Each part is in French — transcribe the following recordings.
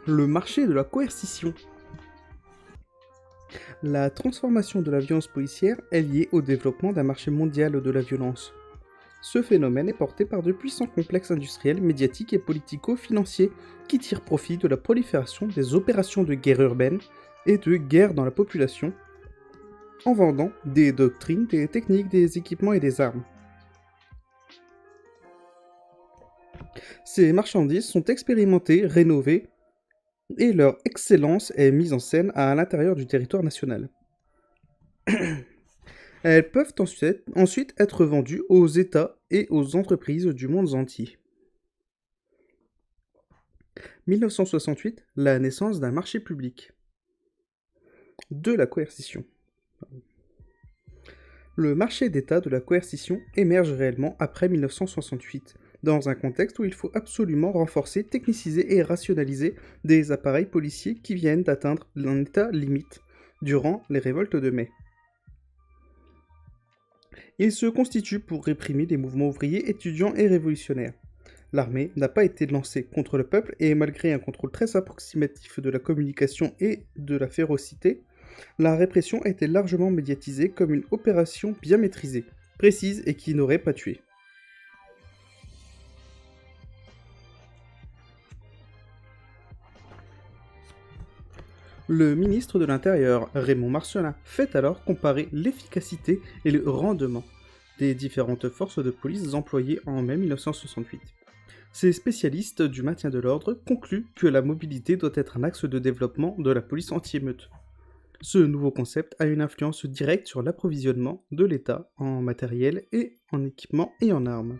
Le marché de la coercition. La transformation de la violence policière est liée au développement d'un marché mondial de la violence. Ce phénomène est porté par de puissants complexes industriels, médiatiques et politico-financiers qui tirent profit de la prolifération des opérations de guerre urbaine et de guerre dans la population, en vendant des doctrines, des techniques, des équipements et des armes. Ces marchandises sont expérimentées, rénovées, et leur excellence est mise en scène à l'intérieur du territoire national. Elles peuvent ensuite être vendues aux États et aux entreprises du monde entier. 1968, la naissance d'un marché public. De la coercition. Le marché d'État de la coercition émerge réellement après 1968, dans un contexte où il faut absolument renforcer, techniciser et rationaliser des appareils policiers qui viennent d'atteindre un état limite durant les révoltes de mai. Il se constitue pour réprimer les mouvements ouvriers, étudiants et révolutionnaires. L'armée n'a pas été lancée contre le peuple et malgré un contrôle très approximatif de la communication et de la férocité, la répression a été largement médiatisée comme une opération bien maîtrisée, précise et qui n'aurait pas tué. Le ministre de l'Intérieur, Raymond Marcellin, fait alors comparer l'efficacité et le rendement des différentes forces de police employées en mai 1968. Ces spécialistes du maintien de l'ordre concluent que la mobilité doit être un axe de développement de la police anti-émeute. Ce nouveau concept a une influence directe sur l'approvisionnement de l'État en matériel et en équipement et en armes.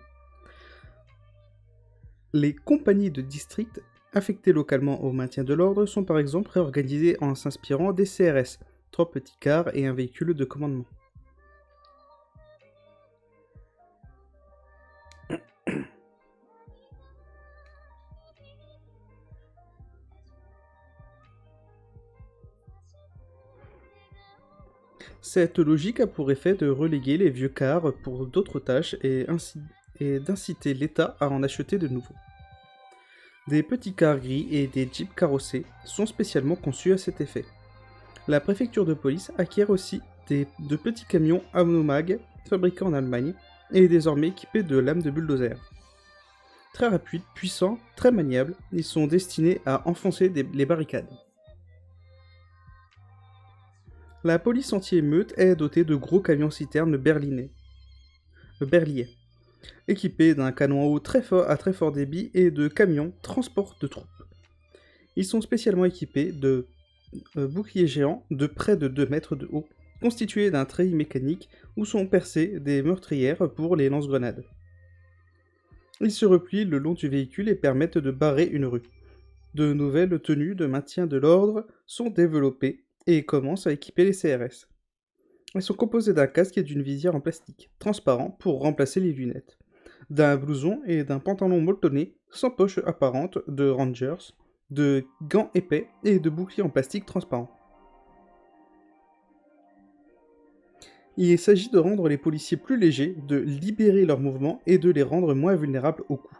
Les compagnies de district affectées localement au maintien de l'ordre sont par exemple réorganisées en s'inspirant des CRS, 3 petits cars et un véhicule de commandement. Cette logique a pour effet de reléguer les vieux cars pour d'autres tâches et d'inciter l'État à en acheter de nouveaux. Des petits cars gris et des jeeps carrossés sont spécialement conçus à cet effet. La préfecture de police acquiert aussi de petits camions Amnomag fabriqués en Allemagne et désormais équipés de lames de bulldozer. Très rapides, puissants, très maniables, ils sont destinés à enfoncer les barricades. La police anti-émeute est dotée de gros camions-citernes berliais, équipés d'un canon à eau à très fort débit et de camions transport de troupes. Ils sont spécialement équipés de boucliers géants de près de 2 mètres de haut, constitués d'un treillis mécanique où sont percées des meurtrières pour les lance-grenades. Ils se replient le long du véhicule et permettent de barrer une rue. De nouvelles tenues de maintien de l'ordre sont développées et commencent à équiper les CRS. Elles sont composées d'un casque et d'une visière en plastique, transparent pour remplacer les lunettes, d'un blouson et d'un pantalon molletonné, sans poche apparente, de rangers, de gants épais et de boucliers en plastique transparent. Il s'agit de rendre les policiers plus légers, de libérer leurs mouvements et de les rendre moins vulnérables aux coups.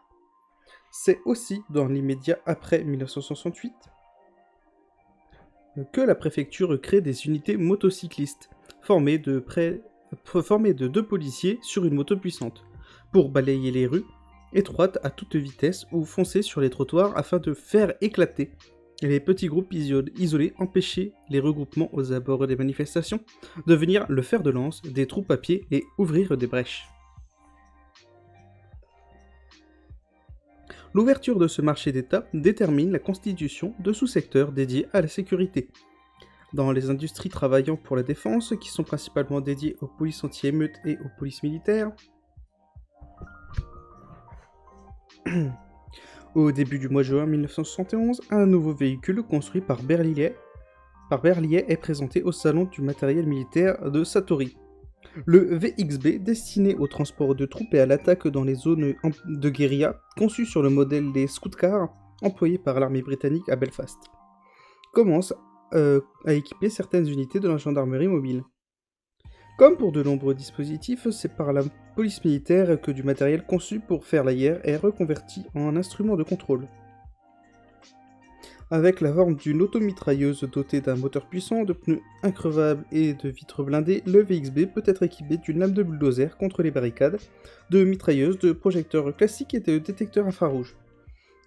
C'est aussi dans l'immédiat après 1968 que la préfecture crée des unités motocyclistes, formées de 2 policiers sur une moto puissante, pour balayer les rues étroites à toute vitesse ou foncer sur les trottoirs afin de faire éclater les petits groupes isolés, empêcher les regroupements aux abords des manifestations, devenir le fer de lance des troupes à pied et ouvrir des brèches. L'ouverture de ce marché d'État détermine la constitution de sous-secteurs dédiés à la sécurité. Dans les industries travaillant pour la défense, qui sont principalement dédiées aux polices anti-émeutes et aux polices militaires, au début du mois de juin 1971, un nouveau véhicule construit par Berliet est présenté au salon du matériel militaire de Satori. Le VXB, destiné au transport de troupes et à l'attaque dans les zones de guérilla, conçu sur le modèle des scout cars employés par l'armée britannique à Belfast, commence à équiper certaines unités de la gendarmerie mobile. Comme pour de nombreux dispositifs, c'est par la police militaire que du matériel conçu pour faire la guerre est reconverti en instrument de contrôle. Avec la forme d'une automitrailleuse dotée d'un moteur puissant, de pneus increvables et de vitres blindées, le VXB peut être équipé d'une lame de bulldozer contre les barricades, de mitrailleuses, de projecteurs classiques et de détecteurs infrarouges.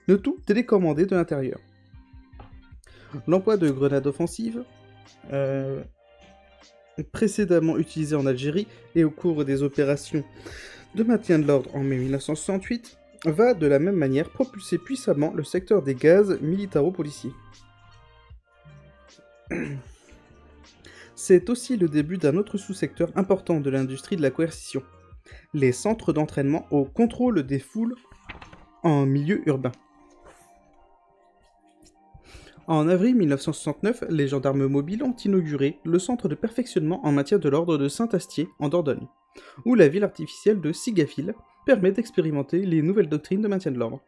Le tout télécommandé de l'intérieur. L'emploi de grenades offensives, précédemment utilisées en Algérie et au cours des opérations de maintien de l'ordre en mai 1968, va de la même manière propulser puissamment le secteur des gaz militaro-policiers. C'est aussi le début d'un autre sous-secteur important de l'industrie de la coercition, les centres d'entraînement au contrôle des foules en milieu urbain. En avril 1969, les gendarmes mobiles ont inauguré le centre de perfectionnement en matière de l'ordre de Saint-Astier, en Dordogne, où la ville artificielle de Sigafil permet d'expérimenter les nouvelles doctrines de maintien de l'ordre.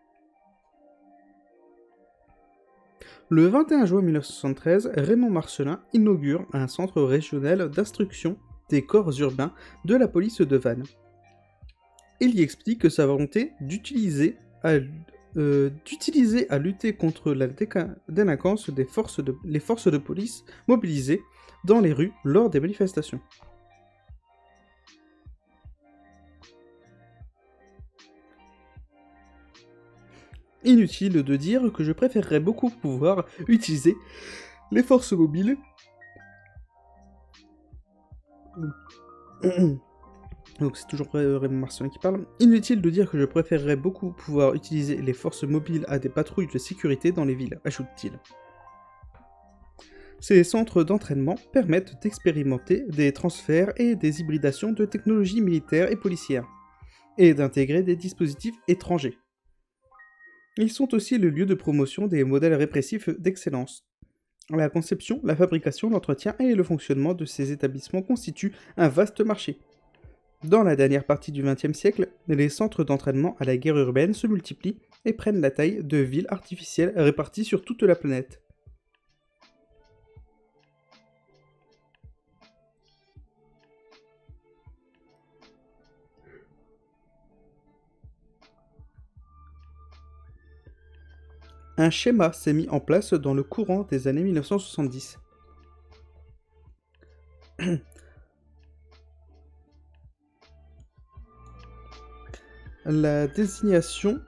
Le 21 juin 1973, Raymond Marcellin inaugure un centre régional d'instruction des corps urbains de la police de Vannes. Il y explique sa volonté d'utiliser à lutter contre la délinquance les forces de police mobilisées dans les rues lors des manifestations. Inutile de dire que je préférerais beaucoup pouvoir utiliser les forces mobiles donc c'est toujours Raymond Marcellin qui parle. Inutile de dire que je préférerais beaucoup pouvoir utiliser les forces mobiles à des patrouilles de sécurité dans les villes, ajoute-t-il. Ces centres d'entraînement permettent d'expérimenter des transferts et des hybridations de technologies militaires et policières, et d'intégrer des dispositifs étrangers. Ils sont aussi le lieu de promotion des modèles répressifs d'excellence. La conception, la fabrication, l'entretien et le fonctionnement de ces établissements constituent un vaste marché. Dans la dernière partie du XXe siècle, les centres d'entraînement à la guerre urbaine se multiplient et prennent la taille de villes artificielles réparties sur toute la planète. Un schéma s'est mis en place dans le courant des années 1970. La désignation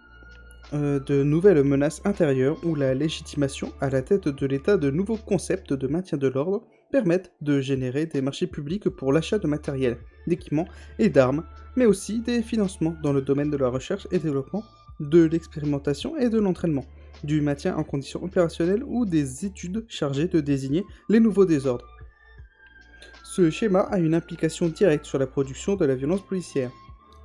de nouvelles menaces intérieures ou la légitimation à la tête de l'État de nouveaux concepts de maintien de l'ordre permettent de générer des marchés publics pour l'achat de matériel, d'équipements et d'armes, mais aussi des financements dans le domaine de la recherche et développement, de l'expérimentation et de l'entraînement, du maintien en conditions opérationnelles ou des études chargées de désigner les nouveaux désordres. Ce schéma a une implication directe sur la production de la violence policière.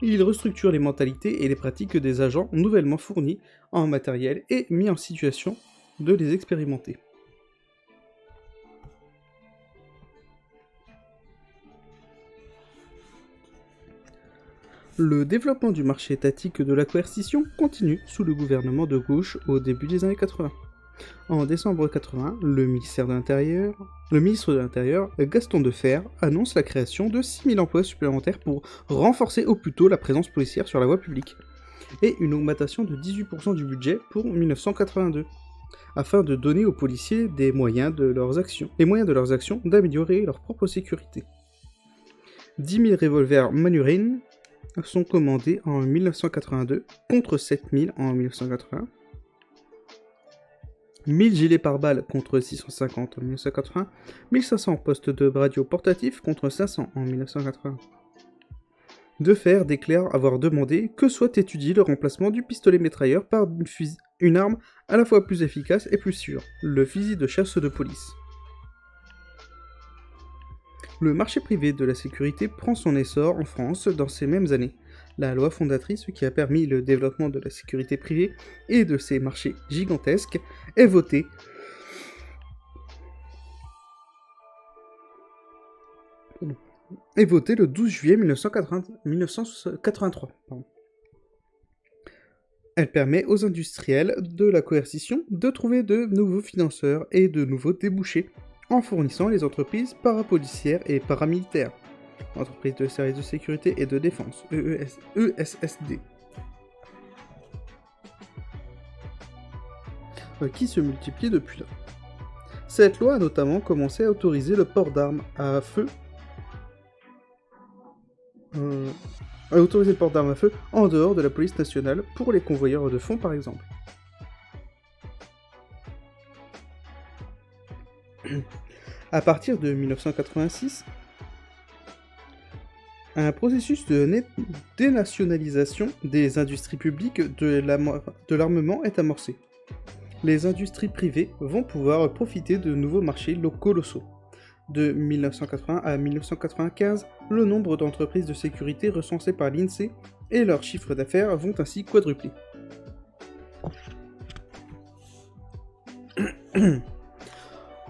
Il restructure les mentalités et les pratiques des agents nouvellement fournis en matériel et mis en situation de les expérimenter. Le développement du marché étatique de la coercition continue sous le gouvernement de gauche au début des années 80. En décembre 80, le ministre de l'Intérieur, Gaston Defferre, annonce la création de 6000 emplois supplémentaires pour renforcer au plus tôt la présence policière sur la voie publique, et une augmentation de 18% du budget pour 1982, afin de donner aux policiers les moyens de leurs actions d'améliorer leur propre sécurité. 10 000 revolvers Manurine sont commandés en 1982 contre 7000 en 1980. 1000 gilets pare-balles contre 650 en 1980, 1500 postes de radio portatifs contre 500 en 1980. Defferre déclare avoir demandé que soit étudié le remplacement du pistolet mitrailleur par une arme à la fois plus efficace et plus sûre, le fusil de chasse de police. Le marché privé de la sécurité prend son essor en France dans ces mêmes années. La loi fondatrice qui a permis le développement de la sécurité privée et de ces marchés gigantesques est votée le 12 juillet 1983. Elle permet aux industriels de la coercition de trouver de nouveaux financeurs et de nouveaux débouchés en fournissant les entreprises parapolicières et paramilitaires, entreprises de services de sécurité et de défense, ESSD. qui se multiplient depuis lors. Cette loi a notamment commencé à autoriser le port d'armes à feu en dehors de la police nationale pour les convoyeurs de fonds par exemple. À partir de 1986, un processus de dénationalisation des industries publiques de l'armement est amorcé. Les industries privées vont pouvoir profiter de nouveaux marchés colossaux. De 1980 à 1995, le nombre d'entreprises de sécurité recensées par l'INSEE et leurs chiffres d'affaires vont ainsi quadrupler.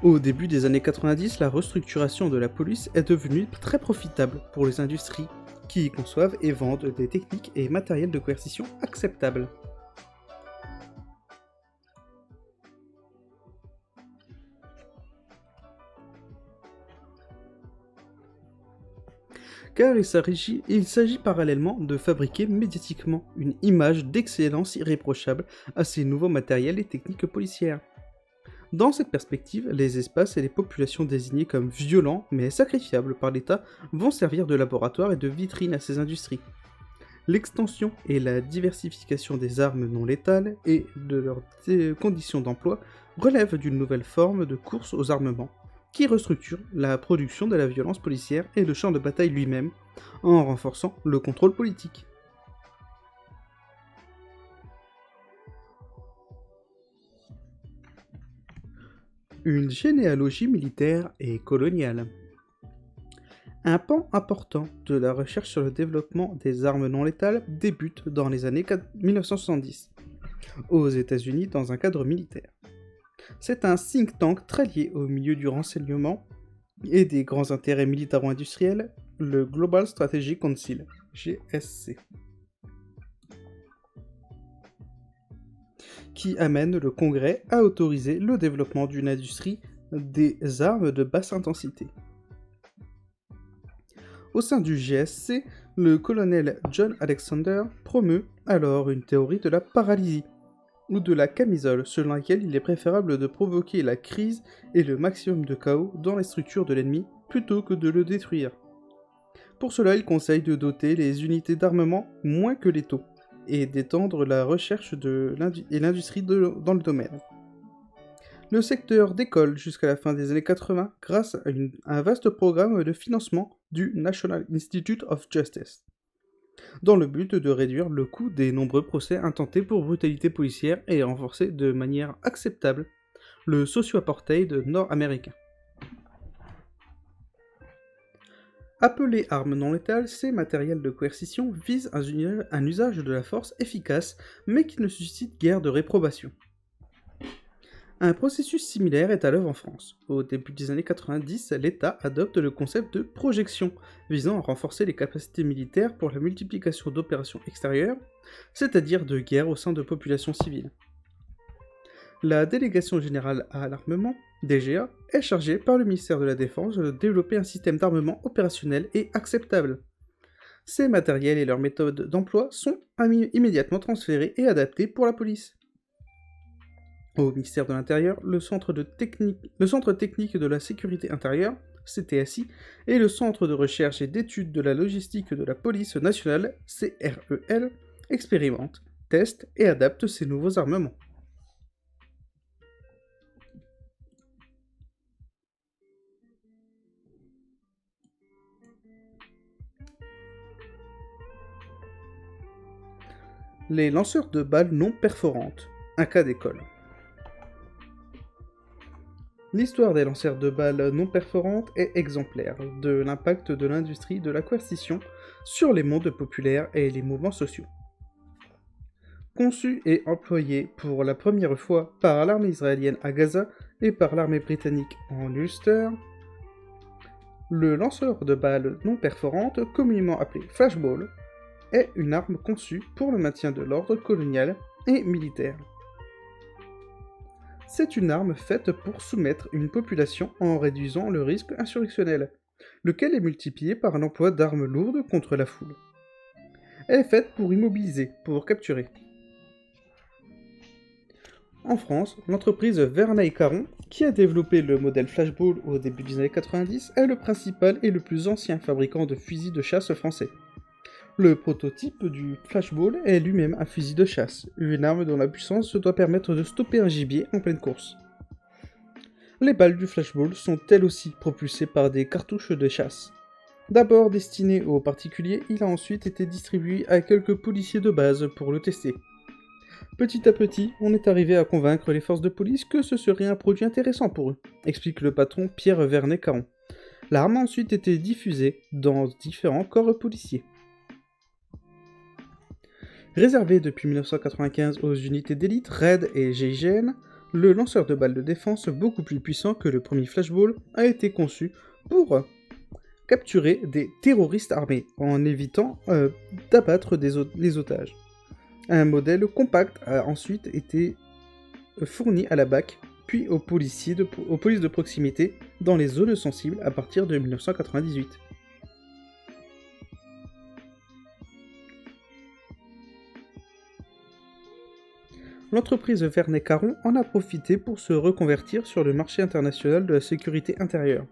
Au début des années 90, la restructuration de la police est devenue très profitable pour les industries qui y conçoivent et vendent des techniques et matériels de coercition acceptables. Car il s'agit parallèlement de fabriquer médiatiquement une image d'excellence irréprochable à ces nouveaux matériels et techniques policières. Dans cette perspective, les espaces et les populations désignées comme violents mais sacrifiables par l'État vont servir de laboratoire et de vitrine à ces industries. L'extension et la diversification des armes non létales et de leurs conditions d'emploi relèvent d'une nouvelle forme de course aux armements, qui restructure la production de la violence policière et le champ de bataille lui-même, en renforçant le contrôle politique. Une généalogie militaire et coloniale. Un pan important de la recherche sur le développement des armes non létales débute dans les années 1970, aux États-Unis dans un cadre militaire. C'est un think tank très lié au milieu du renseignement et des grands intérêts militaro-industriels, le Global Strategic Council, GSC, qui amène le Congrès à autoriser le développement d'une industrie des armes de basse intensité. Au sein du GSC, le colonel John Alexander promeut alors une théorie de la paralysie, ou de la camisole, selon laquelle il est préférable de provoquer la crise et le maximum de chaos dans les structures de l'ennemi, plutôt que de le détruire. Pour cela, il conseille de doter les unités d'armement moins que létaux, et d'étendre la recherche et l'industrie dans le domaine. Le secteur décolle jusqu'à la fin des années 80 grâce à un vaste programme de financement du National Institute of Justice, dans le but de réduire le coût des nombreux procès intentés pour brutalité policière et renforcer de manière acceptable le socio-apartheid nord-américain. Appelés armes non létales, ces matériels de coercition visent un usage de la force efficace, mais qui ne suscite guère de réprobation. Un processus similaire est à l'œuvre en France. Au début des années 90, l'État adopte le concept de projection, visant à renforcer les capacités militaires pour la multiplication d'opérations extérieures, c'est-à-dire de guerre au sein de populations civiles. La Délégation générale à l'armement, DGA, est chargée par le ministère de la Défense de développer un système d'armement opérationnel et acceptable. Ces matériels et leurs méthodes d'emploi sont immédiatement transférés et adaptés pour la police. Au ministère de l'Intérieur, le Centre technique de la sécurité intérieure, CTSI, et le Centre de recherche et d'études de la logistique de la police nationale, CREL, expérimentent, testent et adaptent ces nouveaux armements. Les lanceurs de balles non perforantes, un cas d'école. L'histoire des lanceurs de balles non perforantes est exemplaire de l'impact de l'industrie de la coercition sur les mondes populaires et les mouvements sociaux. Conçu et employé pour la première fois par l'armée israélienne à Gaza et par l'armée britannique en Ulster, le lanceur de balles non perforantes, communément appelé flashball, est une arme conçue pour le maintien de l'ordre colonial et militaire. C'est une arme faite pour soumettre une population en réduisant le risque insurrectionnel, lequel est multiplié par l'emploi d'armes lourdes contre la foule. Elle est faite pour immobiliser, pour capturer. En France, l'entreprise Verneuil Caron, qui a développé le modèle Flashball au début des années 90, est le principal et le plus ancien fabricant de fusils de chasse français. Le prototype du Flashball est lui-même un fusil de chasse, une arme dont la puissance doit permettre de stopper un gibier en pleine course. Les balles du Flashball sont elles aussi propulsées par des cartouches de chasse. D'abord destiné aux particuliers, il a ensuite été distribué à quelques policiers de base pour le tester. Petit à petit, on est arrivé à convaincre les forces de police que ce serait un produit intéressant pour eux, explique le patron Pierre Vernet-Caron. L'arme a ensuite été diffusée dans différents corps policiers. Réservé depuis 1995 aux unités d'élite RAID et GIGN, le lanceur de balles de défense beaucoup plus puissant que le premier Flashball a été conçu pour capturer des terroristes armés en évitant d'abattre les otages. Un modèle compact a ensuite été fourni à la BAC, puis aux polices de proximité dans les zones sensibles à partir de 1998. L'entreprise Vernet-Caron en a profité pour se reconvertir sur le marché international de la sécurité intérieure.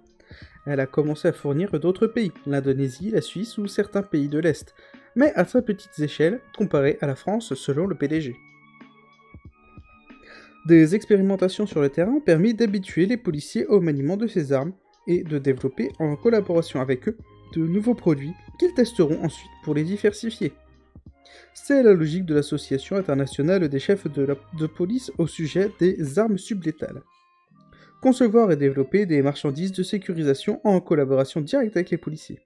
Elle a commencé à fournir d'autres pays, l'Indonésie, la Suisse ou certains pays de l'Est, mais à très petites échelles comparées à la France selon le PDG. Des expérimentations sur le terrain ont permis d'habituer les policiers au maniement de ces armes et de développer en collaboration avec eux de nouveaux produits qu'ils testeront ensuite pour les diversifier. C'est la logique de l'Association internationale des chefs de police au sujet des armes sublétales. Concevoir et développer des marchandises de sécurisation en collaboration directe avec les policiers.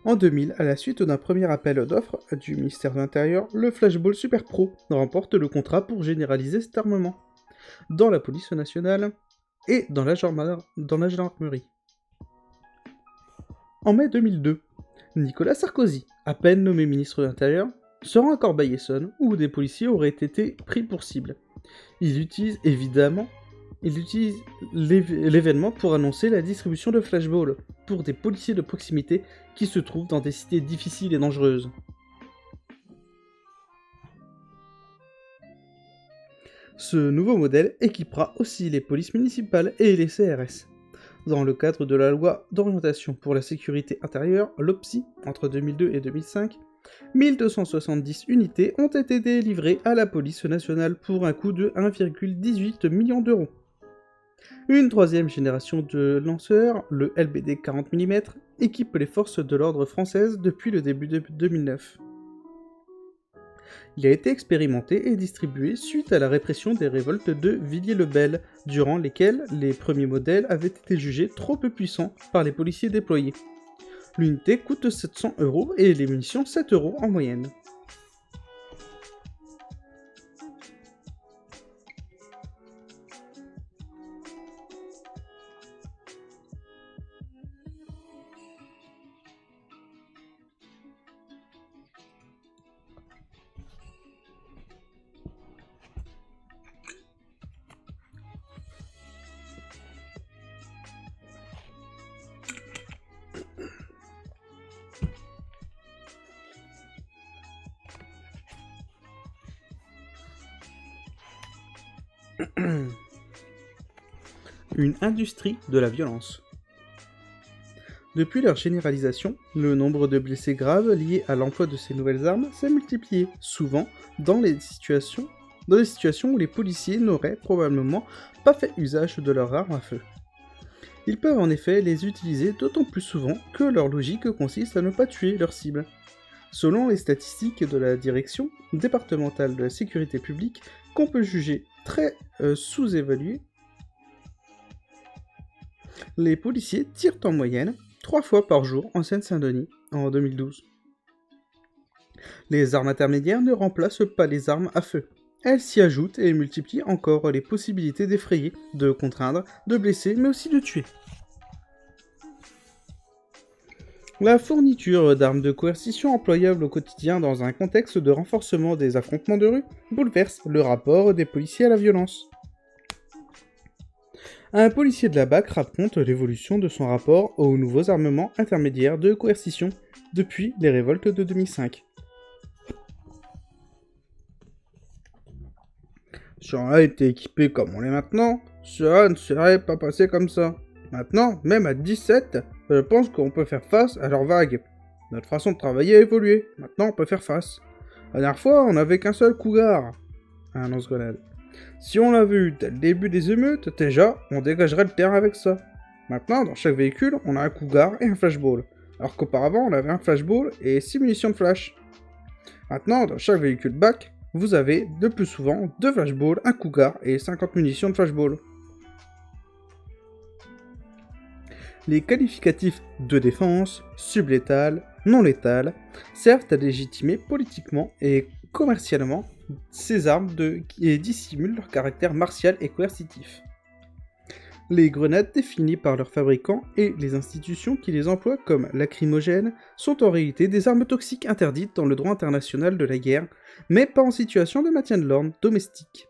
En 2000, à la suite d'un premier appel d'offres du ministère de l'Intérieur, le Flashball Super Pro remporte le contrat pour généraliser cet armement dans la police nationale et dans la gendarmerie. En mai 2002, Nicolas Sarkozy, à peine nommé ministre de l'Intérieur, se rend à Corbeil-Essonnes où des policiers auraient été pris pour cible. Il utilise l'événement pour annoncer la distribution de Flashball pour des policiers de proximité qui se trouvent dans des cités difficiles et dangereuses. Ce nouveau modèle équipera aussi les polices municipales et les CRS. Dans le cadre de la loi d'orientation pour la sécurité intérieure, l'OPSI, entre 2002 et 2005, 1270 unités ont été délivrées à la police nationale pour un coût de 1,18 million d'euros. Une troisième génération de lanceurs, le LBD 40 mm, équipe les forces de l'ordre françaises depuis le début de 2009. Il a été expérimenté et distribué suite à la répression des révoltes de Villiers-le-Bel, durant lesquelles les premiers modèles avaient été jugés trop peu puissants par les policiers déployés. L'unité coûte 700 € et les munitions 7 € en moyenne. Une industrie de la violence. Depuis leur généralisation, le nombre de blessés graves liés à l'emploi de ces nouvelles armes s'est multiplié, souvent dans des situations où les policiers n'auraient probablement pas fait usage de leurs armes à feu. Ils peuvent en effet les utiliser d'autant plus souvent que leur logique consiste à ne pas tuer leur cible. Selon les statistiques de la Direction départementale de la sécurité publique, qu'on peut juger très sous-évaluées, les policiers tirent en moyenne 3 fois par jour en Seine-Saint-Denis en 2012. Les armes intermédiaires ne remplacent pas les armes à feu. Elles s'y ajoutent et multiplient encore les possibilités d'effrayer, de contraindre, de blesser, mais aussi de tuer. La fourniture d'armes de coercition employables au quotidien dans un contexte de renforcement des affrontements de rue bouleverse le rapport des policiers à la violence. Un policier de la BAC raconte l'évolution de son rapport aux nouveaux armements intermédiaires de coercition depuis les révoltes de 2005. Si on a été équipé comme on l'est maintenant, ça ne serait pas passé comme ça. Maintenant, même à 17, je pense qu'on peut faire face à leurs vagues. Notre façon de travailler a évolué. Maintenant, on peut faire face. La dernière fois, on n'avait qu'un seul cougar. Un lance-grenade. Si on l'avait eu dès le début des émeutes, déjà, on dégagerait le terrain avec ça. Maintenant, dans chaque véhicule, on a un cougar et un flashball. Alors qu'auparavant, on avait un flashball et 6 munitions de flash. Maintenant, dans chaque véhicule bac, vous avez, de plus souvent, 2 flashballs, un cougar et 50 munitions de flashball. Les qualificatifs de défense, sublétal, non létal, servent à légitimer politiquement et commercialement ces armes et dissimulent leur caractère martial et coercitif. Les grenades définies par leurs fabricants et les institutions qui les emploient comme lacrymogènes sont en réalité des armes toxiques interdites dans le droit international de la guerre, mais pas en situation de maintien de l'ordre domestique.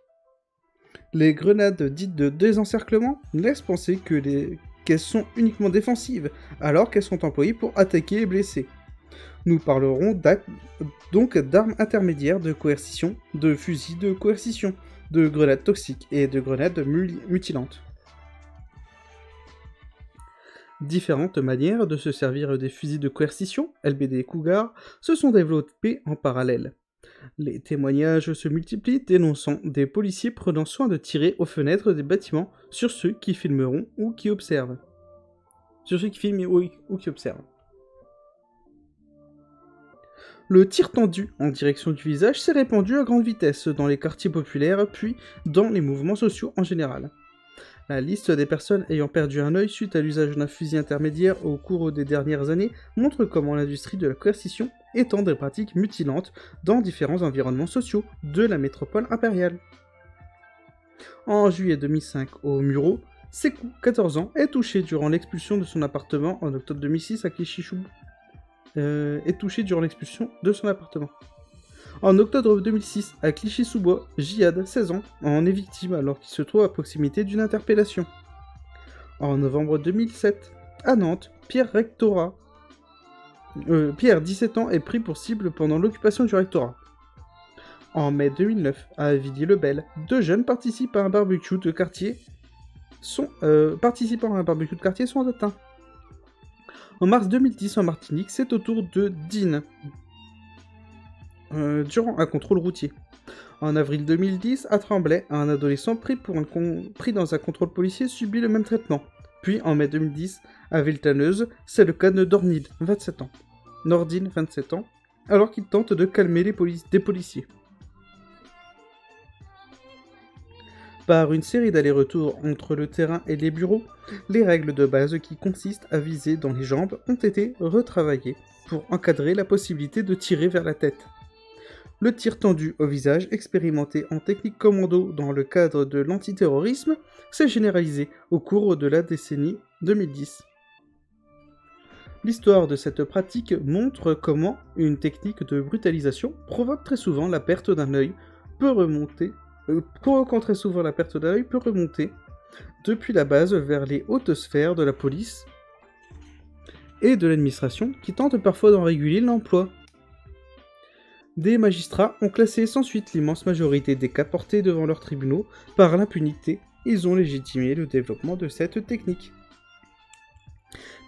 Les grenades dites de désencerclement laissent penser qu'elles sont uniquement défensives, alors qu'elles sont employées pour attaquer et blesser. Nous parlerons donc d'armes intermédiaires de coercition, de fusils de coercition, de grenades toxiques et de grenades mutilantes. Différentes manières de se servir des fusils de coercition, LBD et Cougar, se sont développées en parallèle. Les témoignages se multiplient dénonçant des policiers prenant soin de tirer aux fenêtres des bâtiments sur ceux qui filmeront ou qui observent. Sur ceux qui filment ou qui observent. Le tir tendu en direction du visage s'est répandu à grande vitesse dans les quartiers populaires puis dans les mouvements sociaux en général. La liste des personnes ayant perdu un œil suite à l'usage d'un fusil intermédiaire au cours des dernières années montre comment l'industrie de la coercition étend des pratiques mutilantes dans différents environnements sociaux de la métropole impériale. En juillet 2005, au Muro, Sekou, 14 ans, est touché durant l'expulsion de son appartement en octobre 2006 à Clichy-sous-Bois. En octobre 2006, à Clichy-sous-Bois, Jihad, 16 ans, en est victime alors qu'il se trouve à proximité d'une interpellation. En novembre 2007, à Nantes, Pierre, 17 ans, est pris pour cible pendant l'occupation du rectorat. En mai 2009, à Villiers-le-Bel, 2 jeunes participant à un barbecue de quartier sont atteints. En mars 2010, en Martinique, c'est au tour de Dean, durant un contrôle routier. En avril 2010, à Tremblay, un adolescent pris dans un contrôle policier subit le même traitement. Puis, en mai 2010, à Villetaneuse, c'est le cas de Nordine, 27 ans, alors qu'il tente de calmer des policiers. Par une série d'allers-retours entre le terrain et les bureaux, les règles de base qui consistent à viser dans les jambes ont été retravaillées pour encadrer la possibilité de tirer vers la tête. Le tir tendu au visage, expérimenté en technique commando dans le cadre de l'antiterrorisme, s'est généralisé au cours de la décennie 2010. L'histoire de cette pratique montre comment une technique de brutalisation provoque très souvent la perte d'un œil, peut remonter depuis la base vers les hautes sphères de la police et de l'administration qui tentent parfois d'en réguler l'emploi. Des magistrats ont classé sans suite l'immense majorité des cas portés devant leurs tribunaux. Par l'impunité, ils ont légitimé le développement de cette technique.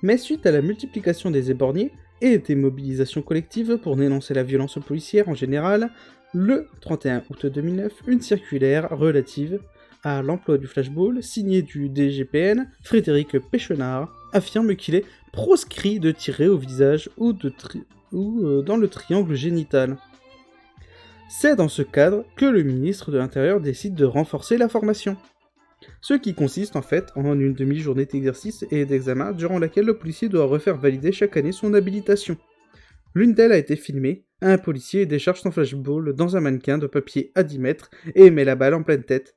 Mais suite à la multiplication des éborgnés et des mobilisations collectives pour dénoncer la violence policière en général, le 31 août 2009, une circulaire relative à l'emploi du flashball, signée du DGPN, Frédéric Péchenard, affirme qu'il est proscrit de tirer au visage ou dans le triangle génital. C'est dans ce cadre que le ministre de l'Intérieur décide de renforcer la formation. Ce qui consiste en fait en une demi-journée d'exercice et d'examen durant laquelle le policier doit refaire valider chaque année son habilitation. L'une d'elles a été filmée, un policier décharge son flashball dans un mannequin de papier à 10 mètres et met la balle en pleine tête.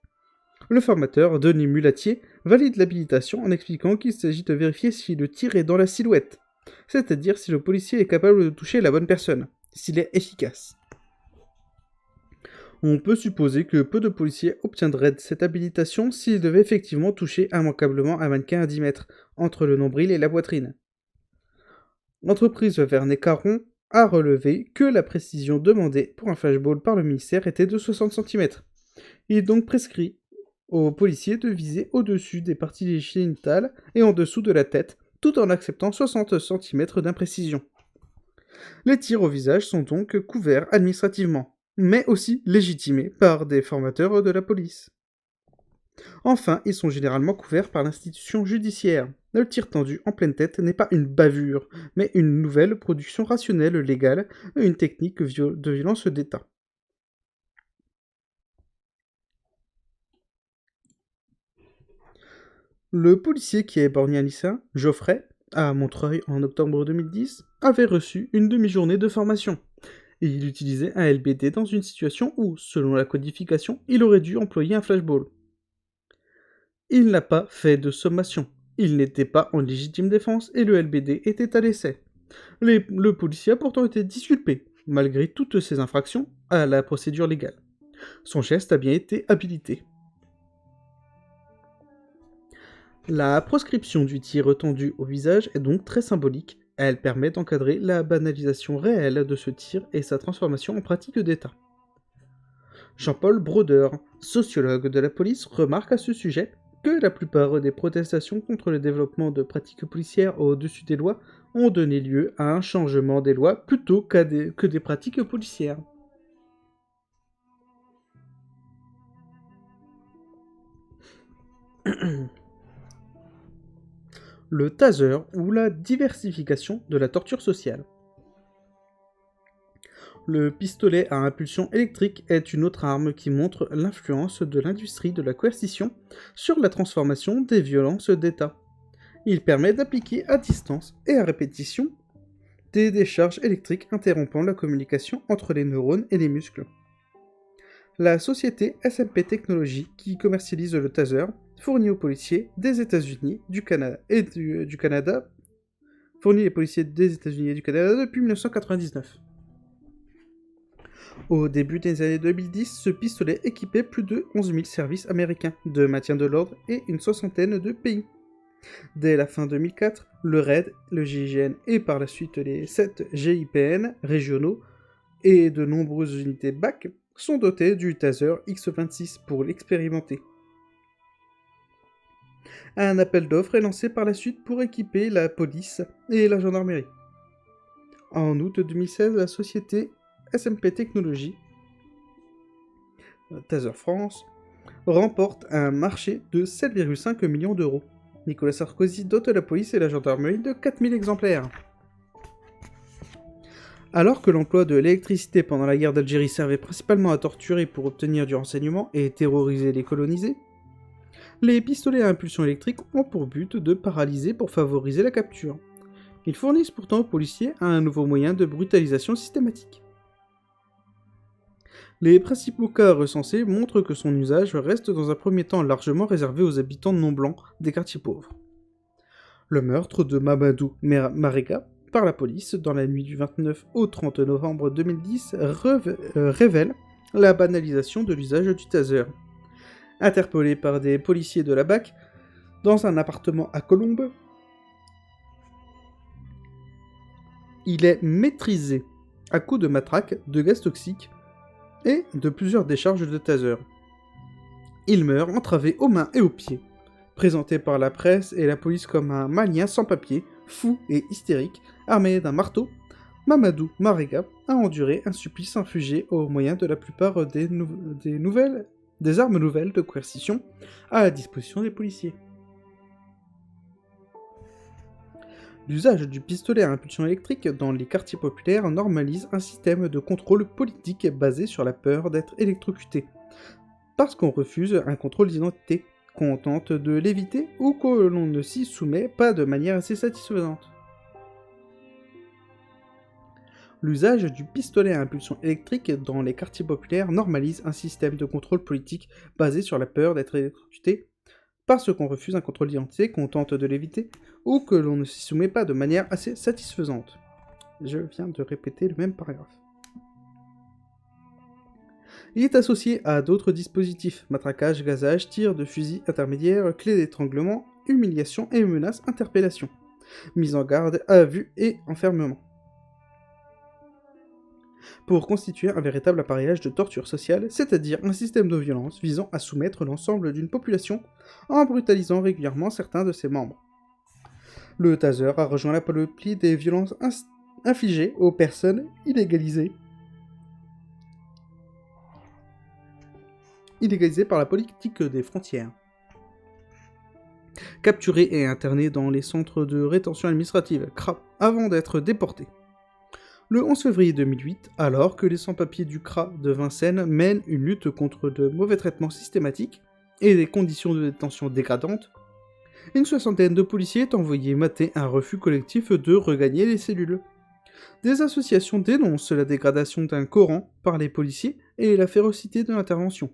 Le formateur, Denis Mulatier, valide l'habilitation en expliquant qu'il s'agit de vérifier si le tir est dans la silhouette, c'est-à-dire si le policier est capable de toucher la bonne personne, s'il est efficace. On peut supposer que peu de policiers obtiendraient cette habilitation s'ils devaient effectivement toucher immanquablement un mannequin à 10 mètres, entre le nombril et la poitrine. L'entreprise Vernet-Caron a relevé que la précision demandée pour un flashball par le ministère était de 60 cm. Il est donc prescrit aux policiers de viser au-dessus des parties génitales et en dessous de la tête, tout en acceptant 60 cm d'imprécision. Les tirs au visage sont donc couverts administrativement, mais aussi légitimés par des formateurs de la police. Enfin, ils sont généralement couverts par l'institution judiciaire. Le tir tendu en pleine tête n'est pas une bavure, mais une nouvelle production rationnelle légale, une technique de violence d'État. Le policier qui a éborgné un lycéen, Geoffrey, à Montreuil en octobre 2010, avait reçu une demi-journée de formation. Et il utilisait un LBD dans une situation où, selon la codification, il aurait dû employer un flashball. Il n'a pas fait de sommation. Il n'était pas en légitime défense et le LBD était à l'essai. Le policier a pourtant été disculpé, malgré toutes ses infractions à la procédure légale. Son geste a bien été habilité. La proscription du tir tendu au visage est donc très symbolique. Elle permet d'encadrer la banalisation réelle de ce tir et sa transformation en pratique d'État. Jean-Paul Brodeur, sociologue de la police, remarque à ce sujet que la plupart des protestations contre le développement de pratiques policières au-dessus des lois ont donné lieu à un changement des lois plutôt que des pratiques policières. Le taser ou la diversification de la torture sociale. Le pistolet à impulsion électrique est une autre arme qui montre l'influence de l'industrie de la coercition sur la transformation des violences d'État. Il permet d'appliquer à distance et à répétition des décharges électriques interrompant la communication entre les neurones et les muscles. La société SMP Technologies, qui commercialise le taser, fournit aux policiers des États-Unis, du Canada et du Canada, fournit les policiers des États-Unis et du Canada depuis 1999. Au début des années 2010, ce pistolet équipait plus de 11 000 services américains de maintien de l'ordre et une soixantaine de pays. Dès la fin 2004, le RAID, le GIGN et par la suite les 7 GIPN régionaux et de nombreuses unités BAC sont dotés du Taser X26 pour l'expérimenter. Un appel d'offres est lancé par la suite pour équiper la police et la gendarmerie. En août 2016, la société SMP Technologies, Taser France, remporte un marché de 7,5 millions d'euros. Nicolas Sarkozy dote la police et la gendarmerie de 4000 exemplaires. Alors que l'emploi de l'électricité pendant la guerre d'Algérie servait principalement à torturer pour obtenir du renseignement et terroriser les colonisés, les pistolets à impulsion électrique ont pour but de paralyser pour favoriser la capture. Ils fournissent pourtant aux policiers un nouveau moyen de brutalisation systématique. Les principaux cas recensés montrent que son usage reste dans un premier temps largement réservé aux habitants non blancs des quartiers pauvres. Le meurtre de Mamadou Marega par la police dans la nuit du 29 au 30 novembre 2010 révèle la banalisation de l'usage du taser. Interpellé par des policiers de la BAC dans un appartement à Colombes, il est maîtrisé à coups de matraque, de gaz toxique et de plusieurs décharges de taser. Il meurt entravé aux mains et aux pieds. Présenté par la presse et la police comme un malien sans papier, fou et hystérique, armé d'un marteau, Mamadou Marega a enduré un supplice infligé au moyen de la plupart des armes nouvelles de coercition à la disposition des policiers. L'usage du pistolet à impulsion électrique dans les quartiers populaires normalise un système de contrôle politique basé sur la peur d'être électrocuté, parce qu'on refuse un contrôle d'identité, qu'on tente de l'éviter ou que l'on ne s'y soumet pas de manière assez satisfaisante. L'usage du pistolet à impulsion électrique dans les quartiers populaires normalise un système de contrôle politique basé sur la peur d'être électrocuté, parce qu'on refuse un contrôle d'identité, qu'on tente de l'éviter, ou que l'on ne s'y soumet pas de manière assez satisfaisante. Je viens de répéter le même paragraphe. Il est associé à d'autres dispositifs, matraquage, gazage, tir de fusil intermédiaire, clé d'étranglement, humiliation et menace, interpellation, mise en garde à vue et enfermement. pour constituer un véritable appareillage de torture sociale, c'est-à-dire un système de violence visant à soumettre l'ensemble d'une population en brutalisant régulièrement certains de ses membres. Le taser a rejoint la panoplie des violences infligées aux personnes illégalisées par la politique des frontières. Capturés et internés dans les centres de rétention administrative, CRA, avant d'être déportés. Le 11 février 2008, alors que les sans-papiers du CRA de Vincennes mènent une lutte contre de mauvais traitements systématiques et des conditions de détention dégradantes, une soixantaine de policiers est envoyé mater un refus collectif de regagner les cellules. Des associations dénoncent la dégradation d'un Coran par les policiers et la férocité de l'intervention.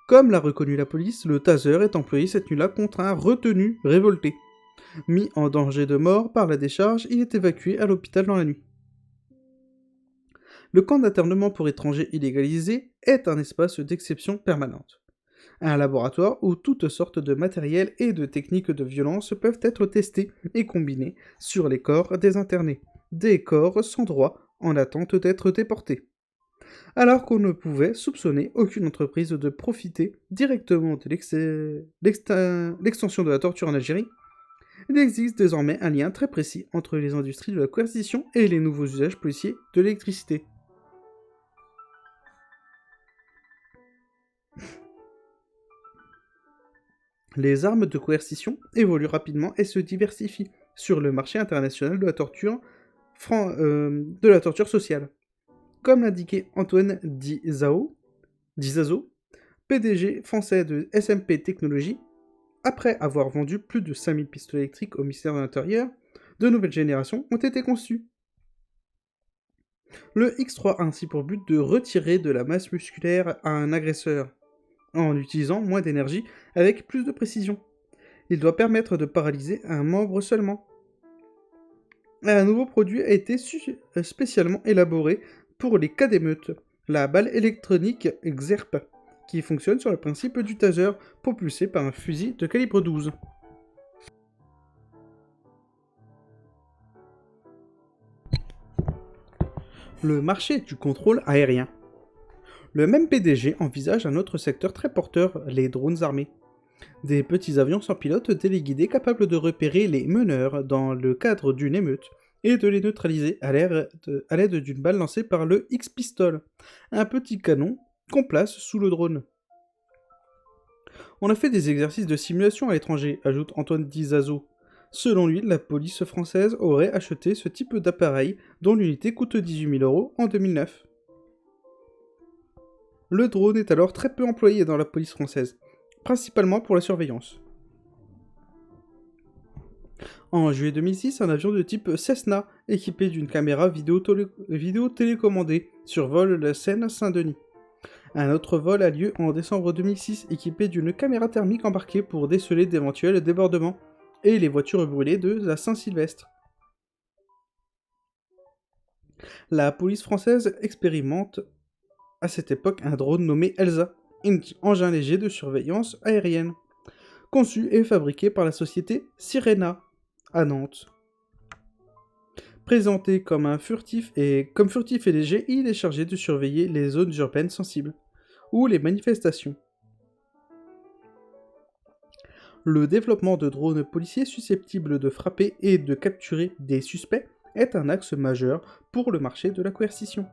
Comme l'a reconnu la police, le taser est employé cette nuit-là contre un retenu révolté. Mis en danger de mort par la décharge, il est évacué à l'hôpital dans la nuit. Le camp d'internement pour étrangers illégalisés est un espace d'exception permanente. Un laboratoire où toutes sortes de matériels et de techniques de violence peuvent être testés et combinés sur les corps des internés, des corps sans droit en attente d'être déportés. Alors qu'on ne pouvait soupçonner aucune entreprise de profiter directement de l'extension de la torture en Algérie, il existe désormais un lien très précis entre les industries de la coercition et les nouveaux usages policiers de l'électricité. Les armes de coercition évoluent rapidement et se diversifient sur le marché international de la torture, sociale. Comme l'indiquait Antoine Dizazo, PDG français de SMP Technologies, après avoir vendu plus de 5000 pistolets électriques au ministère de l'Intérieur, de nouvelles générations ont été conçues. Le X3 a ainsi pour but de retirer de la masse musculaire à un agresseur, en utilisant moins d'énergie avec plus de précision. Il doit permettre de paralyser un membre seulement. Un nouveau produit a été spécialement élaboré pour les cas d'émeute, la balle électronique XERP, qui fonctionne sur le principe du taser propulsé par un fusil de calibre 12. Le marché du contrôle aérien. Le même PDG envisage un autre secteur très porteur, les drones armés. Des petits avions sans pilote téléguidés capables de repérer les meneurs dans le cadre d'une émeute et de les neutraliser à l'aide d'une balle lancée par le X-Pistol, un petit canon qu'on place sous le drone. On a fait des exercices de simulation à l'étranger, ajoute Antoine Dizazo. Selon lui, la police française aurait acheté ce type d'appareil dont l'unité coûte 18 000 € en 2009. Le drone est alors très peu employé dans la police française, principalement pour la surveillance. En juillet 2006, un avion de type Cessna, équipé d'une caméra vidéo télécommandée, survole la Seine-Saint-Denis. Un autre vol a lieu en décembre 2006, équipé d'une caméra thermique embarquée pour déceler d'éventuels débordements, et les voitures brûlées de la Saint-Sylvestre. La police française expérimente à cette époque un drone nommé Elsa, engin léger de surveillance aérienne, conçu et fabriqué par la société Sirena, à Nantes. Présenté comme furtif et léger, il est chargé de surveiller les zones urbaines sensibles, ou les manifestations. Le développement de drones policiers susceptibles de frapper et de capturer des suspects est un axe majeur pour le marché de la coercition.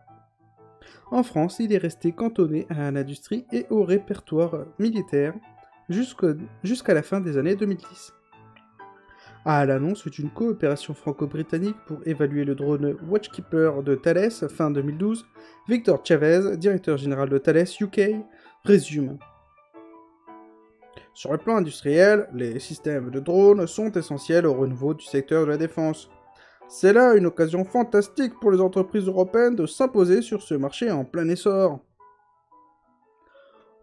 En France, il est resté cantonné à l'industrie et au répertoire militaire jusqu'à la fin des années 2010. À l'annonce d'une coopération franco-britannique pour évaluer le drone Watchkeeper de Thales fin 2012, Victor Chavez, directeur général de Thales UK, résume. Sur le plan industriel, les systèmes de drones sont essentiels au renouveau du secteur de la défense. C'est là une occasion fantastique pour les entreprises européennes de s'imposer sur ce marché en plein essor.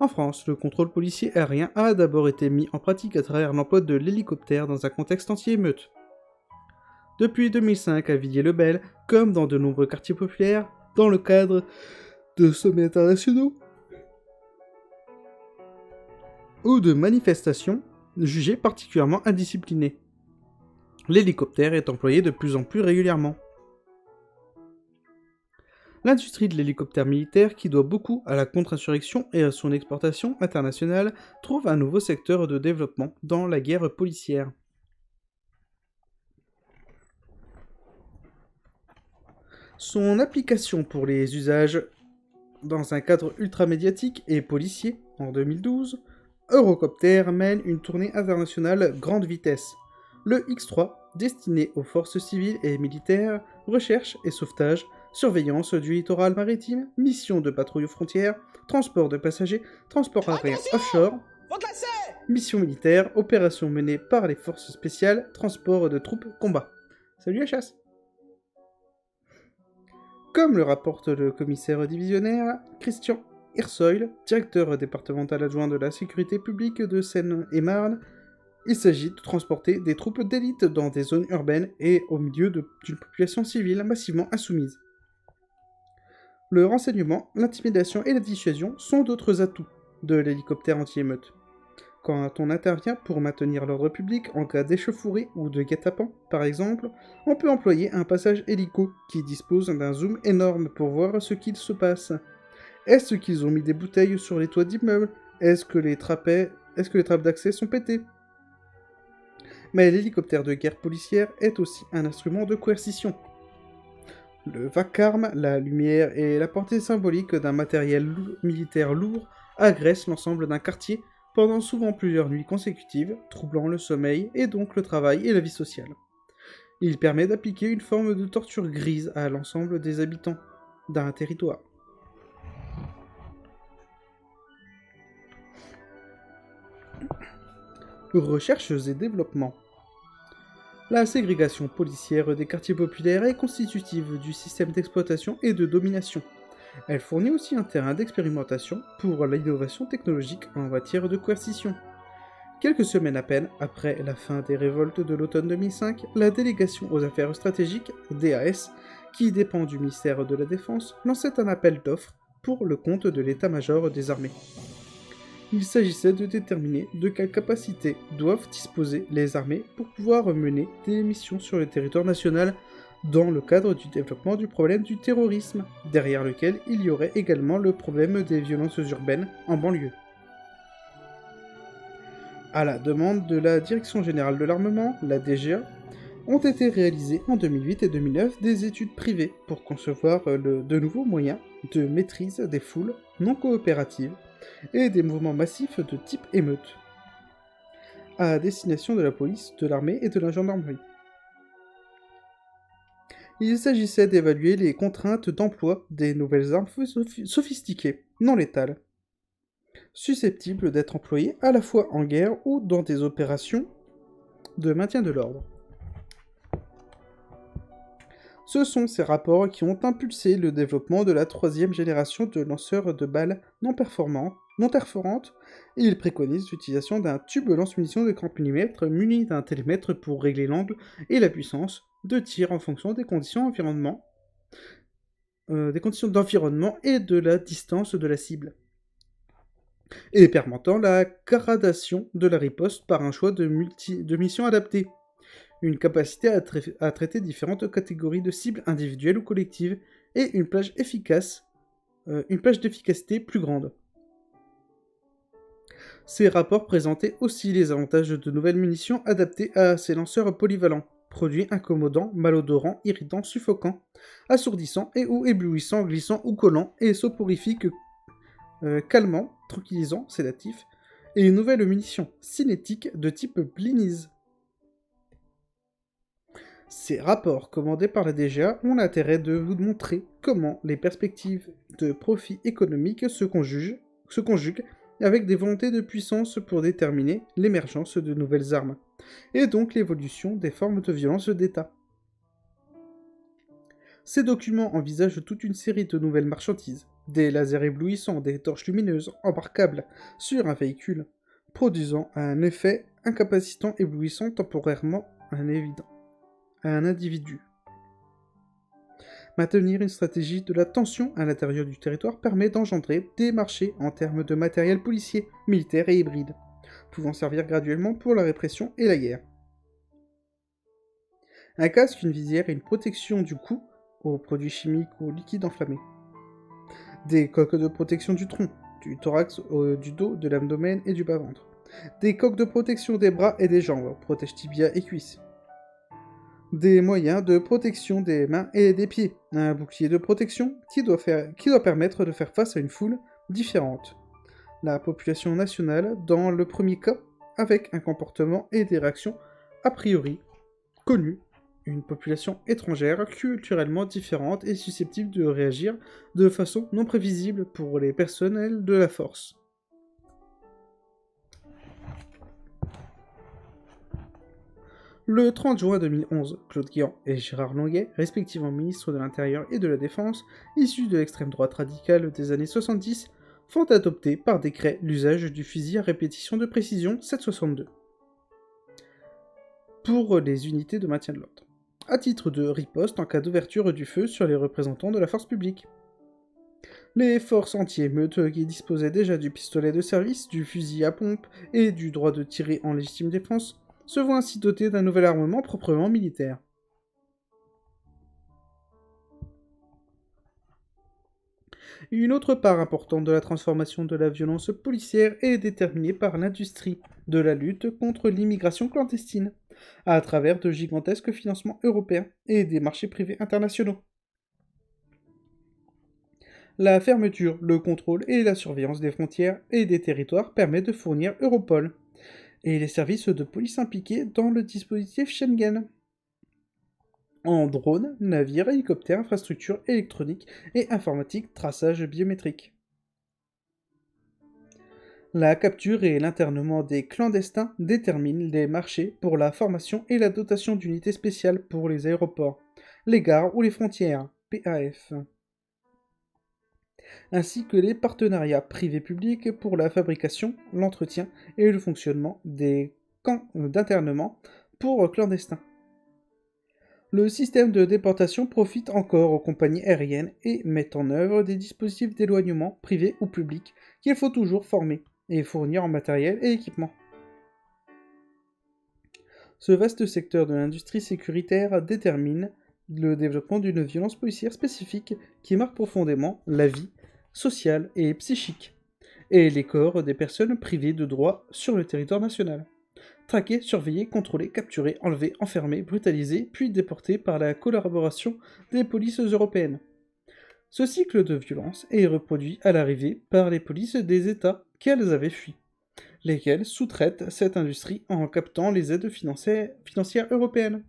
En France, le contrôle policier aérien a d'abord été mis en pratique à travers l'emploi de l'hélicoptère dans un contexte anti-émeute. Depuis 2005 à Villiers-le-Bel, comme dans de nombreux quartiers populaires, dans le cadre de sommets internationaux ou de manifestations jugées particulièrement indisciplinées, l'hélicoptère est employé de plus en plus régulièrement. L'industrie de l'hélicoptère militaire, qui doit beaucoup à la contre-insurrection et à son exportation internationale, trouve un nouveau secteur de développement dans la guerre policière. Son application pour les usages dans un cadre ultramédiatique et policier, en 2012, Eurocopter mène une tournée internationale grande vitesse. Le X-3, destiné aux forces civiles et militaires, recherche et sauvetage, surveillance du littoral maritime, mission de patrouille aux frontières, transport de passagers, transport aérien offshore, mission militaire, opération menée par les forces spéciales, transport de troupes, combat. Salut la chasse! Comme le rapporte le commissaire divisionnaire Christian Hirsoil, directeur départemental adjoint de la sécurité publique de Seine-et-Marne, il s'agit de transporter des troupes d'élite dans des zones urbaines et au milieu d'une population civile massivement insoumise. Le renseignement, l'intimidation et la dissuasion sont d'autres atouts de l'hélicoptère anti-émeute. Quand on intervient pour maintenir l'ordre public en cas d'échauffourée ou de guet-apens, par exemple, on peut employer un passage hélico qui dispose d'un zoom énorme pour voir ce qu'il se passe. Est-ce qu'ils ont mis des bouteilles sur les toits d'immeubles? Est-ce que les trappes d'accès sont pétées? Mais l'hélicoptère de guerre policière est aussi un instrument de coercition. Le vacarme, la lumière et la portée symbolique d'un matériel militaire lourd agressent l'ensemble d'un quartier pendant souvent plusieurs nuits consécutives, troublant le sommeil et donc le travail et la vie sociale. Il permet d'appliquer une forme de torture grise à l'ensemble des habitants d'un territoire. Recherches et développement. La ségrégation policière des quartiers populaires est constitutive du système d'exploitation et de domination. Elle fournit aussi un terrain d'expérimentation pour l'innovation technologique en matière de coercition. Quelques semaines à peine après la fin des révoltes de l'automne 2005, la délégation aux affaires stratégiques, DAS, qui dépend du ministère de la Défense, lançait un appel d'offres pour le compte de l'état-major des armées. Il s'agissait de déterminer de quelles capacités doivent disposer les armées pour pouvoir mener des missions sur le territoire national dans le cadre du développement du problème du terrorisme, derrière lequel il y aurait également le problème des violences urbaines en banlieue. À la demande de la Direction Générale de l'Armement, la DGA, ont été réalisées en 2008 et 2009 des études privées pour concevoir de nouveaux moyens de maîtrise des foules non coopératives et des mouvements massifs de type émeute, à destination de la police, de l'armée et de la gendarmerie. Il s'agissait d'évaluer les contraintes d'emploi des nouvelles armes sophistiquées, non létales, susceptibles d'être employées à la fois en guerre ou dans des opérations de maintien de l'ordre. Ce sont ces rapports qui ont impulsé le développement de la troisième génération de lanceurs de balles non perforantes, et ils préconisent l'utilisation d'un tube lance-munitions de 40 mm muni d'un télémètre pour régler l'angle et la puissance de tir en fonction des conditions d'environnement et de la distance de la cible, et permettant la gradation de la riposte par un choix de missions adaptées. Une capacité à traiter différentes catégories de cibles individuelles ou collectives, et une plage d'efficacité plus grande. Ces rapports présentaient aussi les avantages de nouvelles munitions adaptées à ces lanceurs polyvalents, produits incommodants, malodorants, irritants, suffocants, assourdissants et ou éblouissants, glissants ou collants, et soporifiques, calmants, tranquillisants, sédatifs, et une nouvelle munition cinétique de type Blinise. Ces rapports commandés par la DGA ont l'intérêt de vous montrer comment les perspectives de profit économique se conjuguent avec des volontés de puissance pour déterminer l'émergence de nouvelles armes, et donc l'évolution des formes de violence d'État. Ces documents envisagent toute une série de nouvelles marchandises, des lasers éblouissants, des torches lumineuses embarquables sur un véhicule, produisant un effet incapacitant éblouissant temporairement à un individu. Maintenir une stratégie de la tension à l'intérieur du territoire permet d'engendrer des marchés en termes de matériel policier, militaire et hybride, pouvant servir graduellement pour la répression et la guerre. Un casque, une visière et une protection du cou aux produits chimiques ou aux liquides enflammés. Des coques de protection du tronc, du thorax, du dos, de l'abdomen et du bas-ventre. Des coques de protection des bras et des jambes, protège tibia et cuisses. Des moyens de protection des mains et des pieds. Un bouclier de protection qui doit permettre de faire face à une foule différente. La population nationale, dans le premier cas, avec un comportement et des réactions a priori connues. Une population étrangère, culturellement différente et susceptible de réagir de façon non prévisible pour les personnels de la force. Le 30 juin 2011, Claude Guéant et Gérard Longuet, respectivement ministres de l'Intérieur et de la Défense, issus de l'extrême droite radicale des années 70, font adopter par décret l'usage du fusil à répétition de précision 7,62 pour les unités de maintien de l'ordre, à titre de riposte en cas d'ouverture du feu sur les représentants de la force publique. Les forces anti-émeutes, qui disposaient déjà du pistolet de service, du fusil à pompe et du droit de tirer en légitime défense, se voient ainsi dotés d'un nouvel armement proprement militaire. Une autre part importante de la transformation de la violence policière est déterminée par l'industrie de la lutte contre l'immigration clandestine, à travers de gigantesques financements européens et des marchés privés internationaux. La fermeture, le contrôle et la surveillance des frontières et des territoires permettent de fournir Europol et les services de police impliqués dans le dispositif Schengen. En drones, navires, hélicoptères, infrastructures électroniques et informatique, traçage biométrique. La capture et l'internement des clandestins déterminent les marchés pour la formation et la dotation d'unités spéciales pour les aéroports, les gares ou les frontières, PAF, ainsi que les partenariats privés-publics pour la fabrication, l'entretien et le fonctionnement des camps d'internement pour clandestins. Le système de déportation profite encore aux compagnies aériennes et met en œuvre des dispositifs d'éloignement privés ou publics qu'il faut toujours former et fournir en matériel et équipement. Ce vaste secteur de l'industrie sécuritaire détermine le développement d'une violence policière spécifique qui marque profondément la vie sociale et psychique et les corps des personnes privées de droits sur le territoire national. Traqués, surveillés, contrôlés, capturés, enlevés, enfermés, brutalisés, puis déportés par la collaboration des polices européennes. Ce cycle de violence est reproduit à l'arrivée par les polices des États qu'elles avaient fui, lesquels sous-traitent cette industrie en captant les aides financières européennes.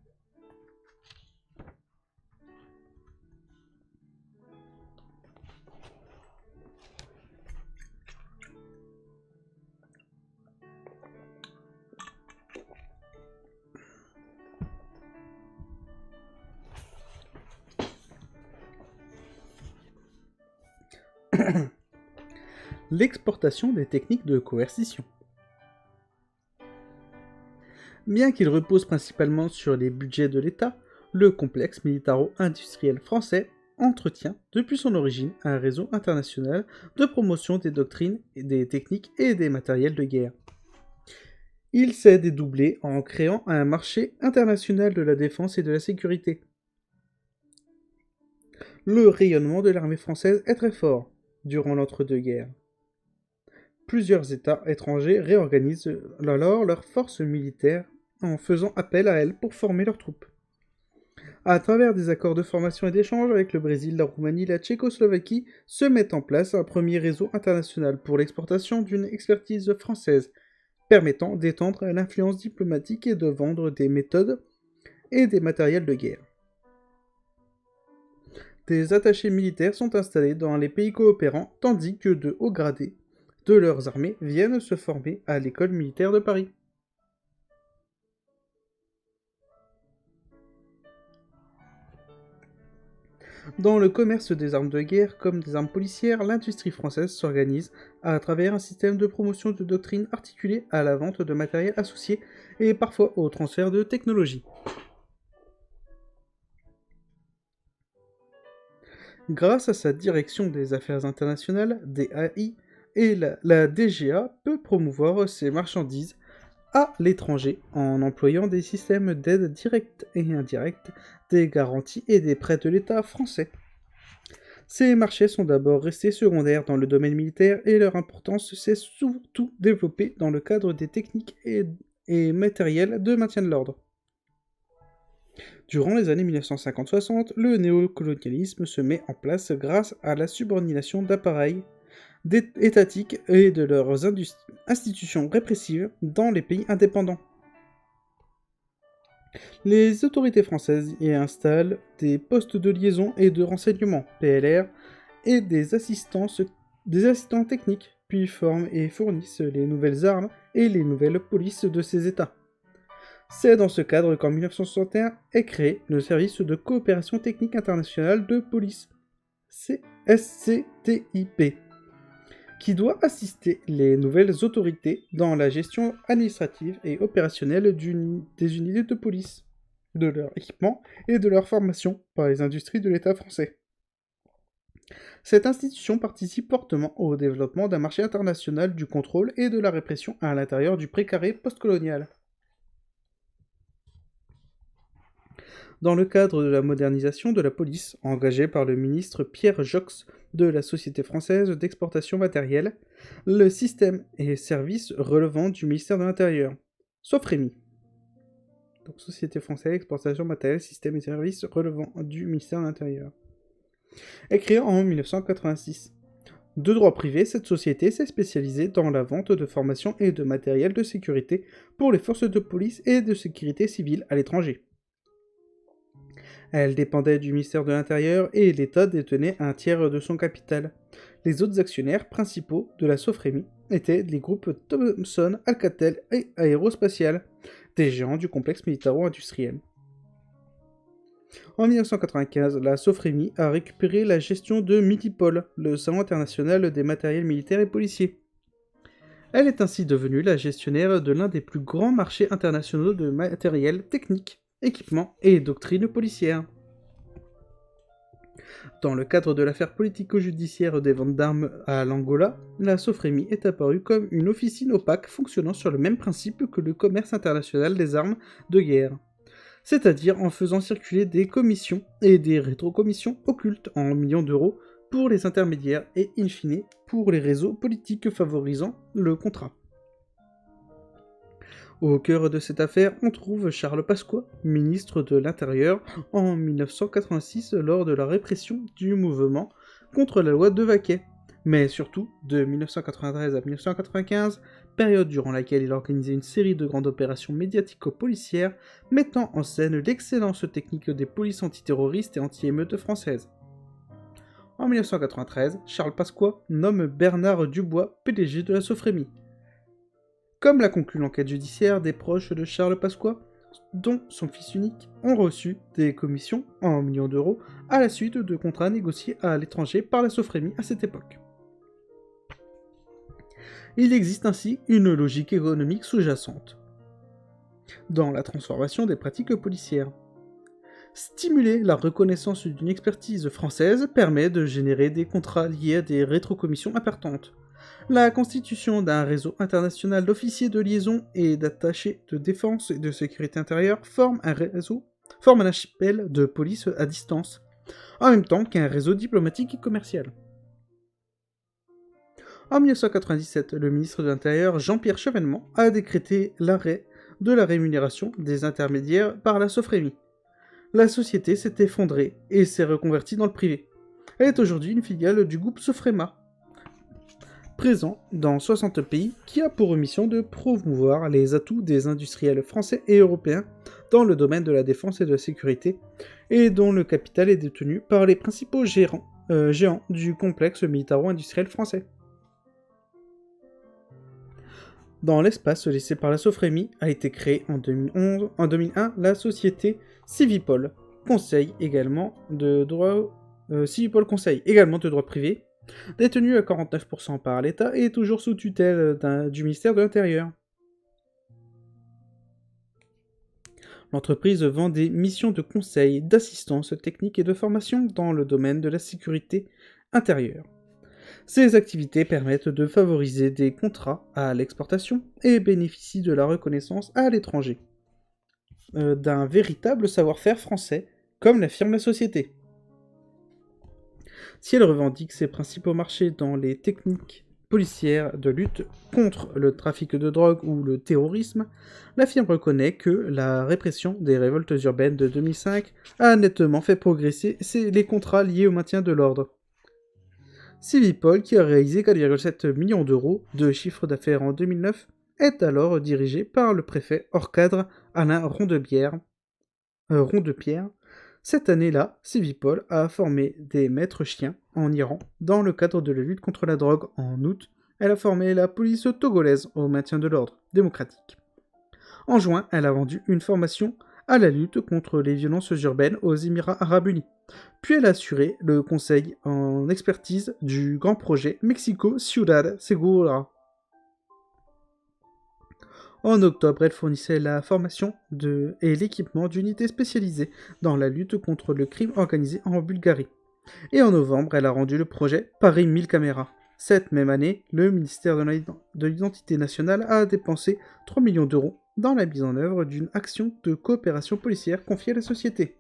L'exportation des techniques de coercition. Bien qu'il repose principalement sur les budgets de l'État, le complexe militaro-industriel français entretient depuis son origine un réseau international de promotion des doctrines, des techniques et des matériels de guerre. Il s'est dédoublé en créant un marché international de la défense et de la sécurité. Le rayonnement de l'armée française est très fort durant l'entre-deux-guerres. Plusieurs États étrangers réorganisent alors leurs forces militaires en faisant appel à elles pour former leurs troupes. À travers des accords de formation et d'échange avec le Brésil, la Roumanie, la Tchécoslovaquie, se met en place un premier réseau international pour l'exportation d'une expertise française, permettant d'étendre l'influence diplomatique et de vendre des méthodes et des matériels de guerre. Des attachés militaires sont installés dans les pays coopérants, tandis que de hauts gradés de leurs armées viennent se former à l'école militaire de Paris. Dans le commerce des armes de guerre comme des armes policières, l'industrie française s'organise à travers un système de promotion de doctrine articulé à la vente de matériel associé et parfois au transfert de technologie. Grâce à sa direction des affaires internationales, DAI, et la DGA peut promouvoir ses marchandises à l'étranger en employant des systèmes d'aide directe et indirecte, des garanties et des prêts de l'État français. Ces marchés sont d'abord restés secondaires dans le domaine militaire et leur importance s'est surtout développée dans le cadre des techniques et matériels de maintien de l'ordre. Durant les années 1950-60, le néocolonialisme se met en place grâce à la subordination d'appareils étatiques et de leurs institutions répressives dans les pays indépendants. Les autorités françaises y installent des postes de liaison et de renseignement, PLR, et des assistants techniques, puis forment et fournissent les nouvelles armes et les nouvelles polices de ces États. C'est dans ce cadre qu'en 1961 est créé le service de coopération technique internationale de police, SCTIP, qui doit assister les nouvelles autorités dans la gestion administrative et opérationnelle des unités de police, de leur équipement et de leur formation par les industries de l'État français. Cette institution participe fortement au développement d'un marché international du contrôle et de la répression à l'intérieur du précaré postcolonial. Dans le cadre de la modernisation de la police, engagée par le ministre Pierre Jox de la Société française d'exportation matérielle, le système et services relevant du ministère de l'Intérieur, Sofremi. Donc Société française d'exportation matérielle, système et services relevant du ministère de l'Intérieur. Est créée en 1986. De droit privé, cette société s'est spécialisée dans la vente de formation et de matériel de sécurité pour les forces de police et de sécurité civile à l'étranger. Elle dépendait du ministère de l'Intérieur et l'État détenait un tiers de son capital. Les autres actionnaires principaux de la Sofremi étaient les groupes Thomson, Alcatel et Aérospatiale, des géants du complexe militaro-industriel. En 1995, la Sofremi a récupéré la gestion de Milipol, le salon international des matériels militaires et policiers. Elle est ainsi devenue la gestionnaire de l'un des plus grands marchés internationaux de matériel technique, équipement et doctrine policière. Dans le cadre de l'affaire politico-judiciaire des ventes d'armes à l'Angola, la Sofremi est apparue comme une officine opaque fonctionnant sur le même principe que le commerce international des armes de guerre, c'est-à-dire en faisant circuler des commissions et des rétrocommissions occultes en millions d'euros pour les intermédiaires et in fine pour les réseaux politiques favorisant le contrat. Au cœur de cette affaire, on trouve Charles Pasqua, ministre de l'Intérieur, en 1986 lors de la répression du mouvement contre la loi de Vaquet, mais surtout de 1993 à 1995, période durant laquelle il a organisé une série de grandes opérations médiatico-policières mettant en scène l'excellence technique des polices antiterroristes et anti-émeutes françaises. En 1993, Charles Pasqua nomme Bernard Dubois PDG de la Sofremi. Comme l'a conclu l'enquête judiciaire, des proches de Charles Pasqua, dont son fils unique, ont reçu des commissions en millions d'euros à la suite de contrats négociés à l'étranger par la Sofremi à cette époque. Il existe ainsi une logique économique sous-jacente dans la transformation des pratiques policières. Stimuler la reconnaissance d'une expertise française permet de générer des contrats liés à des rétrocommissions importantes. La constitution d'un réseau international d'officiers de liaison et d'attachés de défense et de sécurité intérieure forme un archipel de police à distance, en même temps qu'un réseau diplomatique et commercial. En 1997, le ministre de l'Intérieur Jean-Pierre Chevènement a décrété l'arrêt de la rémunération des intermédiaires par la Sofremi. La société s'est effondrée et s'est reconvertie dans le privé. Elle est aujourd'hui une filiale du groupe Sofrema, présent dans 60 pays, qui a pour mission de promouvoir les atouts des industriels français et européens dans le domaine de la défense et de la sécurité, et dont le capital est détenu par les principaux géants du complexe militaro-industriel français. Dans l'espace laissé par la Sofremi a été créée en 2001 la société Civipol, Civipol Conseil, également de droit privé, détenu à 49% par l'État et toujours sous tutelle du ministère de l'Intérieur. L'entreprise vend des missions de conseil, d'assistance technique et de formation dans le domaine de la sécurité intérieure. Ces activités permettent de favoriser des contrats à l'exportation et bénéficient de la reconnaissance à l'étranger d'un véritable savoir-faire français, comme l'affirme la société. Si elle revendique ses principaux marchés dans les techniques policières de lutte contre le trafic de drogue ou le terrorisme, la firme reconnaît que la répression des révoltes urbaines de 2005 a nettement fait progresser les contrats liés au maintien de l'ordre. Civipol, qui a réalisé 4,7 millions d'euros de chiffre d'affaires en 2009, est alors dirigé par le préfet hors cadre Alain Rondepierre. Cette année-là, Civipol a formé des maîtres chiens en Iran dans le cadre de la lutte contre la drogue. En août, elle a formé la police togolaise au maintien de l'ordre démocratique. En juin, elle a vendu une formation à la lutte contre les violences urbaines aux Émirats arabes unis. Puis elle a assuré le conseil en expertise du grand projet Mexico Ciudad Segura. En octobre, elle fournissait la formation et l'équipement d'unités spécialisées dans la lutte contre le crime organisé en Bulgarie. Et en novembre, elle a rendu le projet Paris 1000 caméras. Cette même année, le ministère de l'Identité nationale a dépensé 3 millions d'euros dans la mise en œuvre d'une action de coopération policière confiée à la société.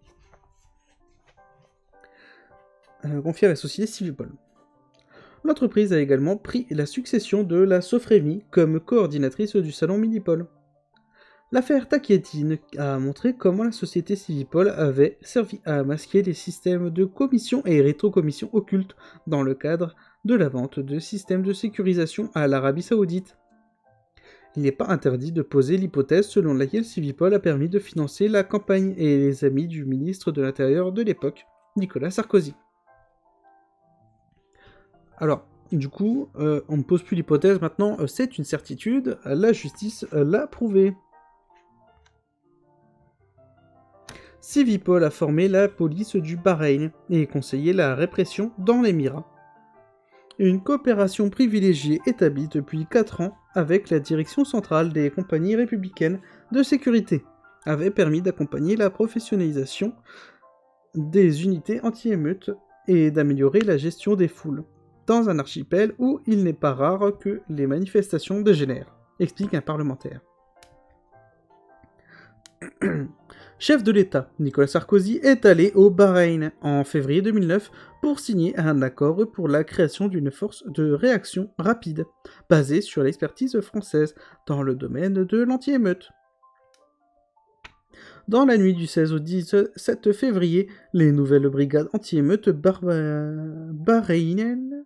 Civipol. L'entreprise a également pris la succession de la Sofremi comme coordinatrice du salon Minipol. L'affaire Tachiatine a montré comment la société Civipol avait servi à masquer les systèmes de commission et rétrocommission occultes dans le cadre de la vente de systèmes de sécurisation à l'Arabie Saoudite. Il n'est pas interdit de poser l'hypothèse selon laquelle Civipol a permis de financer la campagne et les amis du ministre de l'Intérieur de l'époque, Nicolas Sarkozy. Alors, du coup, on ne pose plus l'hypothèse maintenant, c'est une certitude, la justice l'a prouvé. Civipol a formé la police du Bahreïn et conseillé la répression dans l'Émirat. Une coopération privilégiée établie depuis 4 ans avec la direction centrale des compagnies républicaines de sécurité avait permis d'accompagner la professionnalisation des unités anti-émeutes et d'améliorer la gestion des foules, dans un archipel où il n'est pas rare que les manifestations dégénèrent, explique un parlementaire. Chef de l'État, Nicolas Sarkozy est allé au Bahreïn en février 2009 pour signer un accord pour la création d'une force de réaction rapide, basée sur l'expertise française dans le domaine de l'anti-émeute. Dans la nuit du 16 au 17 février, les nouvelles brigades anti-émeutes bahreïniennes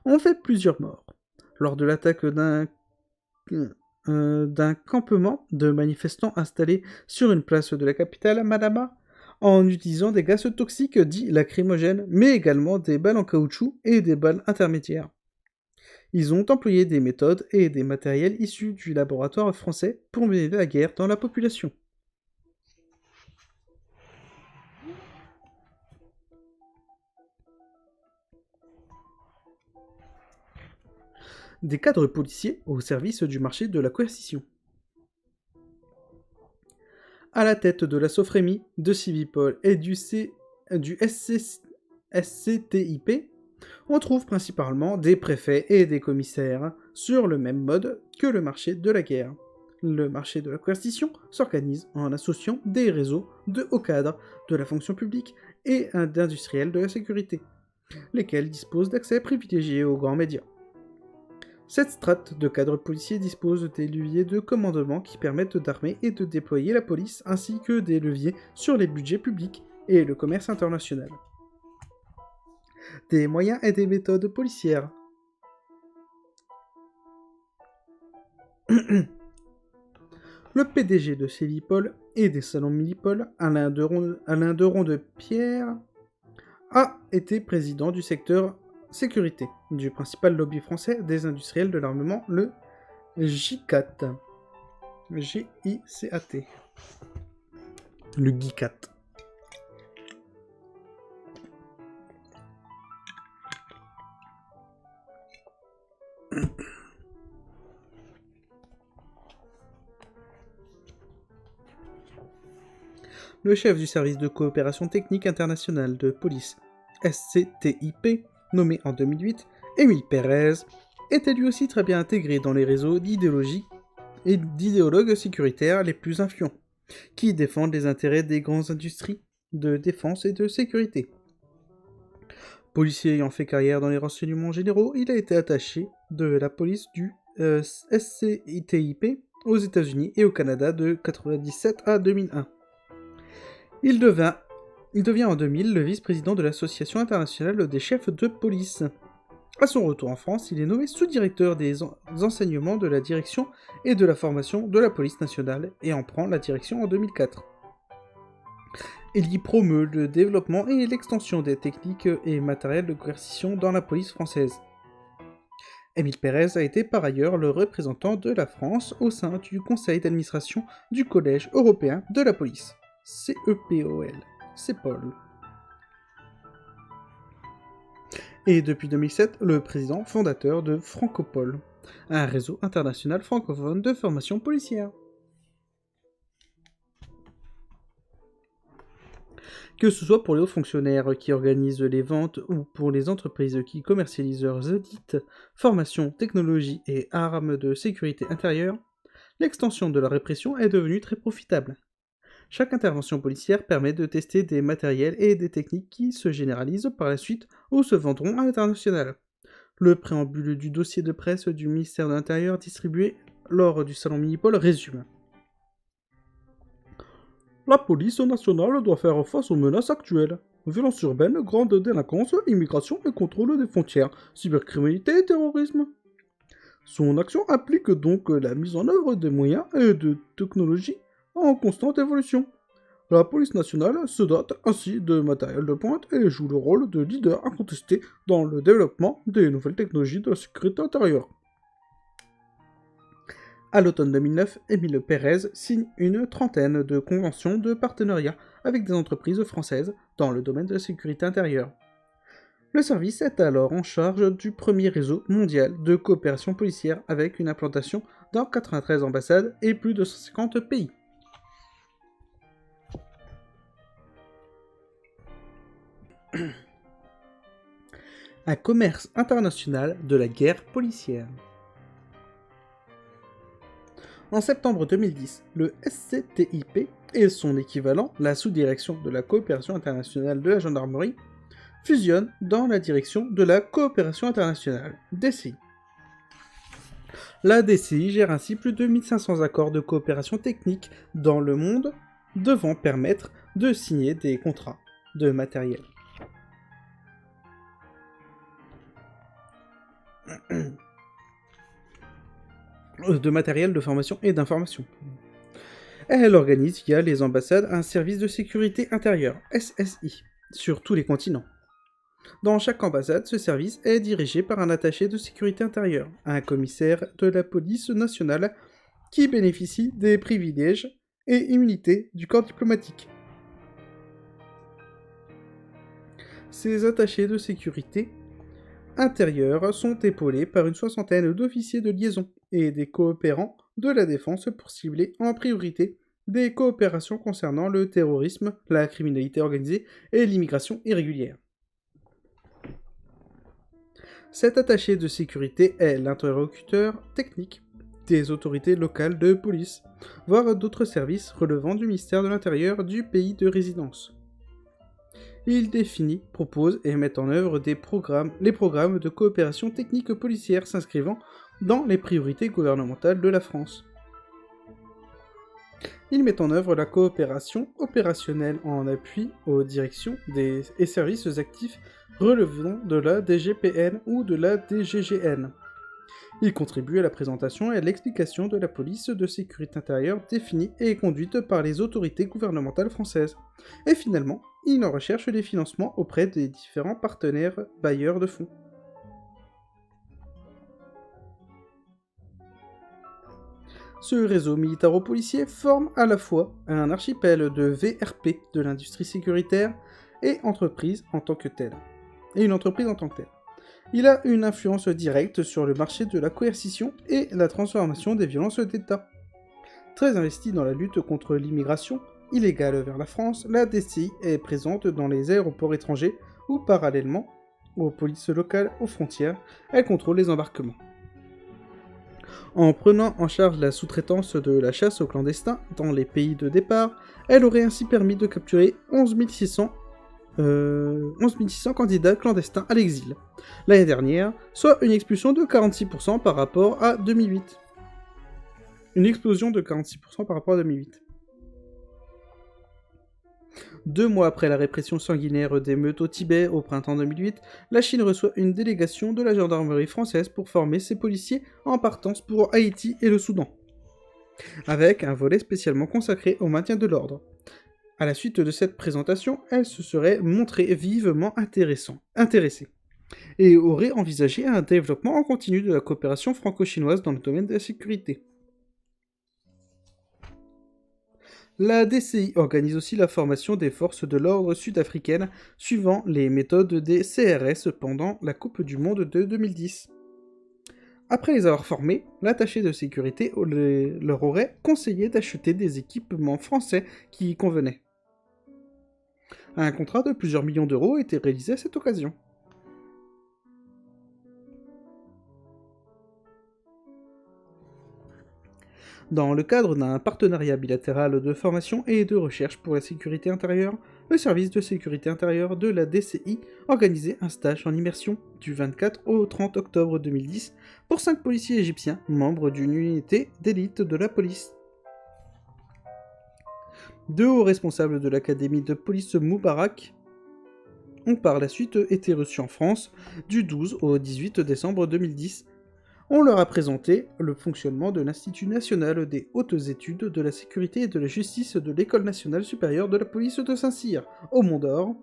ont fait plusieurs morts lors de l'attaque d'un campement de manifestants installés sur une place de la capitale, Manama, en utilisant des gaz toxiques dits lacrymogènes, mais également des balles en caoutchouc et des balles intermédiaires. Ils ont employé des méthodes et des matériels issus du laboratoire français pour mener la guerre dans la population. Des cadres policiers au service du marché de la coercition. À la tête de la Sofremi, de Civipol et du SCTIP, on trouve principalement des préfets et des commissaires sur le même mode que le marché de la guerre. Le marché de la coercition s'organise en associant des réseaux de hauts cadres de la fonction publique et d'industriels de la sécurité, lesquels disposent d'accès privilégié aux grands médias. Cette strate de cadres policiers dispose des leviers de commandement qui permettent d'armer et de déployer la police, ainsi que des leviers sur les budgets publics et le commerce international. Des moyens et des méthodes policières. Le PDG de Civipol et des salons Minipol, Alain Deron de Pierre, a été président du secteur sécurité du principal lobby français des industriels de l'armement, le GICAT. G-I-C-A-T. Le GICAT. Le chef du service de coopération technique internationale de police SCTIP, nommé en 2008, Émile Pérez, était lui aussi très bien intégré dans les réseaux d'idéologie et d'idéologues sécuritaires les plus influents, qui défendent les intérêts des grandes industries de défense et de sécurité. Policier ayant fait carrière dans les renseignements généraux, il a été attaché de la police du SCTIP aux États-Unis et au Canada de 1997 à 2001. Il devient en 2000 le vice-président de l'Association internationale des chefs de police. À son retour en France, il est nommé sous-directeur des enseignements de la direction et de la formation de la police nationale et en prend la direction en 2004. Il y promeut le développement et l'extension des techniques et matériels de coercition dans la police française. Émile Pérez a été par ailleurs le représentant de la France au sein du conseil d'administration du Collège européen de la police, CEPOL. Et depuis 2007, le président fondateur de Francopol, un réseau international francophone de formation policière. Que ce soit pour les hauts fonctionnaires qui organisent les ventes ou pour les entreprises qui commercialisent leurs audits, formations, technologies et armes de sécurité intérieure, l'extension de la répression est devenue très profitable. Chaque intervention policière permet de tester des matériels et des techniques qui se généralisent par la suite ou se vendront à l'international. Le préambule du dossier de presse du ministère de l'Intérieur distribué lors du salon Minipol résume. La police nationale doit faire face aux menaces actuelles. Violence urbaine, grande délinquance, immigration et contrôle des frontières, cybercriminalité et terrorisme. Son action implique donc la mise en œuvre des moyens et de technologies en constante évolution. La police nationale se dote ainsi de matériel de pointe et joue le rôle de leader incontesté dans le développement des nouvelles technologies de la sécurité intérieure. À l'automne 2009, Émile Pérez signe une trentaine de conventions de partenariat avec des entreprises françaises dans le domaine de la sécurité intérieure. Le service est alors en charge du premier réseau mondial de coopération policière avec une implantation dans 93 ambassades et plus de 150 pays. Un commerce international de la guerre policière. En septembre 2010, le SCTIP et son équivalent, la sous-direction de la coopération internationale de la gendarmerie, fusionnent dans la direction de la coopération internationale, DCI. La DCI gère ainsi plus de 1500 accords de coopération technique dans le monde, devant permettre de signer des contrats de matériel. De matériel de formation et d'information. Elle organise via les ambassades un service de sécurité intérieure, SSI, sur tous les continents. Dans chaque ambassade, ce service est dirigé par un attaché de sécurité intérieure, un commissaire de la police nationale qui bénéficie des privilèges et immunités du corps diplomatique. Ces attachés de sécurité intérieure sont épaulés par une soixantaine d'officiers de liaison et des coopérants de la défense pour cibler en priorité des coopérations concernant le terrorisme, la criminalité organisée et l'immigration irrégulière. Cet attaché de sécurité est l'interlocuteur technique des autorités locales de police, voire d'autres services relevant du ministère de l'Intérieur du pays de résidence. Il définit, propose et met en œuvre les programmes de coopération technique policière s'inscrivant dans les priorités gouvernementales de la France. Il met en œuvre la coopération opérationnelle en appui aux directions et services actifs relevant de la DGPN ou de la DGGN. Il contribue à la présentation et à l'explication de la police de sécurité intérieure définie et conduite par les autorités gouvernementales françaises. Et finalement, il en recherche les financements auprès des différents partenaires bailleurs de fonds. Ce réseau militaro-policier forme à la fois un archipel de VRP de l'industrie sécuritaire et entreprise en tant que telle. Il a une influence directe sur le marché de la coercition et la transformation des violences d'État. Très investi dans la lutte contre l'immigration illégale vers la France, la DCI est présente dans les aéroports étrangers ou parallèlement aux polices locales aux frontières, elle contrôle les embarquements. En prenant en charge la sous-traitance de la chasse aux clandestins dans les pays de départ, elle aurait ainsi permis de capturer 11 600 candidats clandestins à l'exil l'année dernière, soit une expulsion de 46% par rapport à 2008. Une explosion de 46% par rapport à 2008. 2 mois après la répression sanguinaire des meutes au Tibet au printemps 2008, la Chine reçoit une délégation de la gendarmerie française pour former ses policiers en partance pour Haïti et le Soudan, avec un volet spécialement consacré au maintien de l'ordre. À la suite de cette présentation, elle se serait montrée vivement intéressée et aurait envisagé un développement en continu de la coopération franco-chinoise dans le domaine de la sécurité. La DCI organise aussi la formation des forces de l'ordre sud-africaines suivant les méthodes des CRS pendant la Coupe du Monde de 2010. Après les avoir formés, l'attaché de sécurité leur aurait conseillé d'acheter des équipements français qui y convenaient. Un contrat de plusieurs millions d'euros a été réalisé à cette occasion. Dans le cadre d'un partenariat bilatéral de formation et de recherche pour la sécurité intérieure, le service de sécurité intérieure de la DCI organisait un stage en immersion du 24 au 30 octobre 2010 pour 5 policiers égyptiens, membres d'une unité d'élite de la police. 2 hauts responsables de l'académie de police Moubarak ont par la suite été reçus en France du 12 au 18 décembre 2010. On leur a présenté le fonctionnement de l'Institut national des hautes études de la sécurité et de la justice de l'École nationale supérieure de la police de Saint-Cyr, au Mont-d'Or,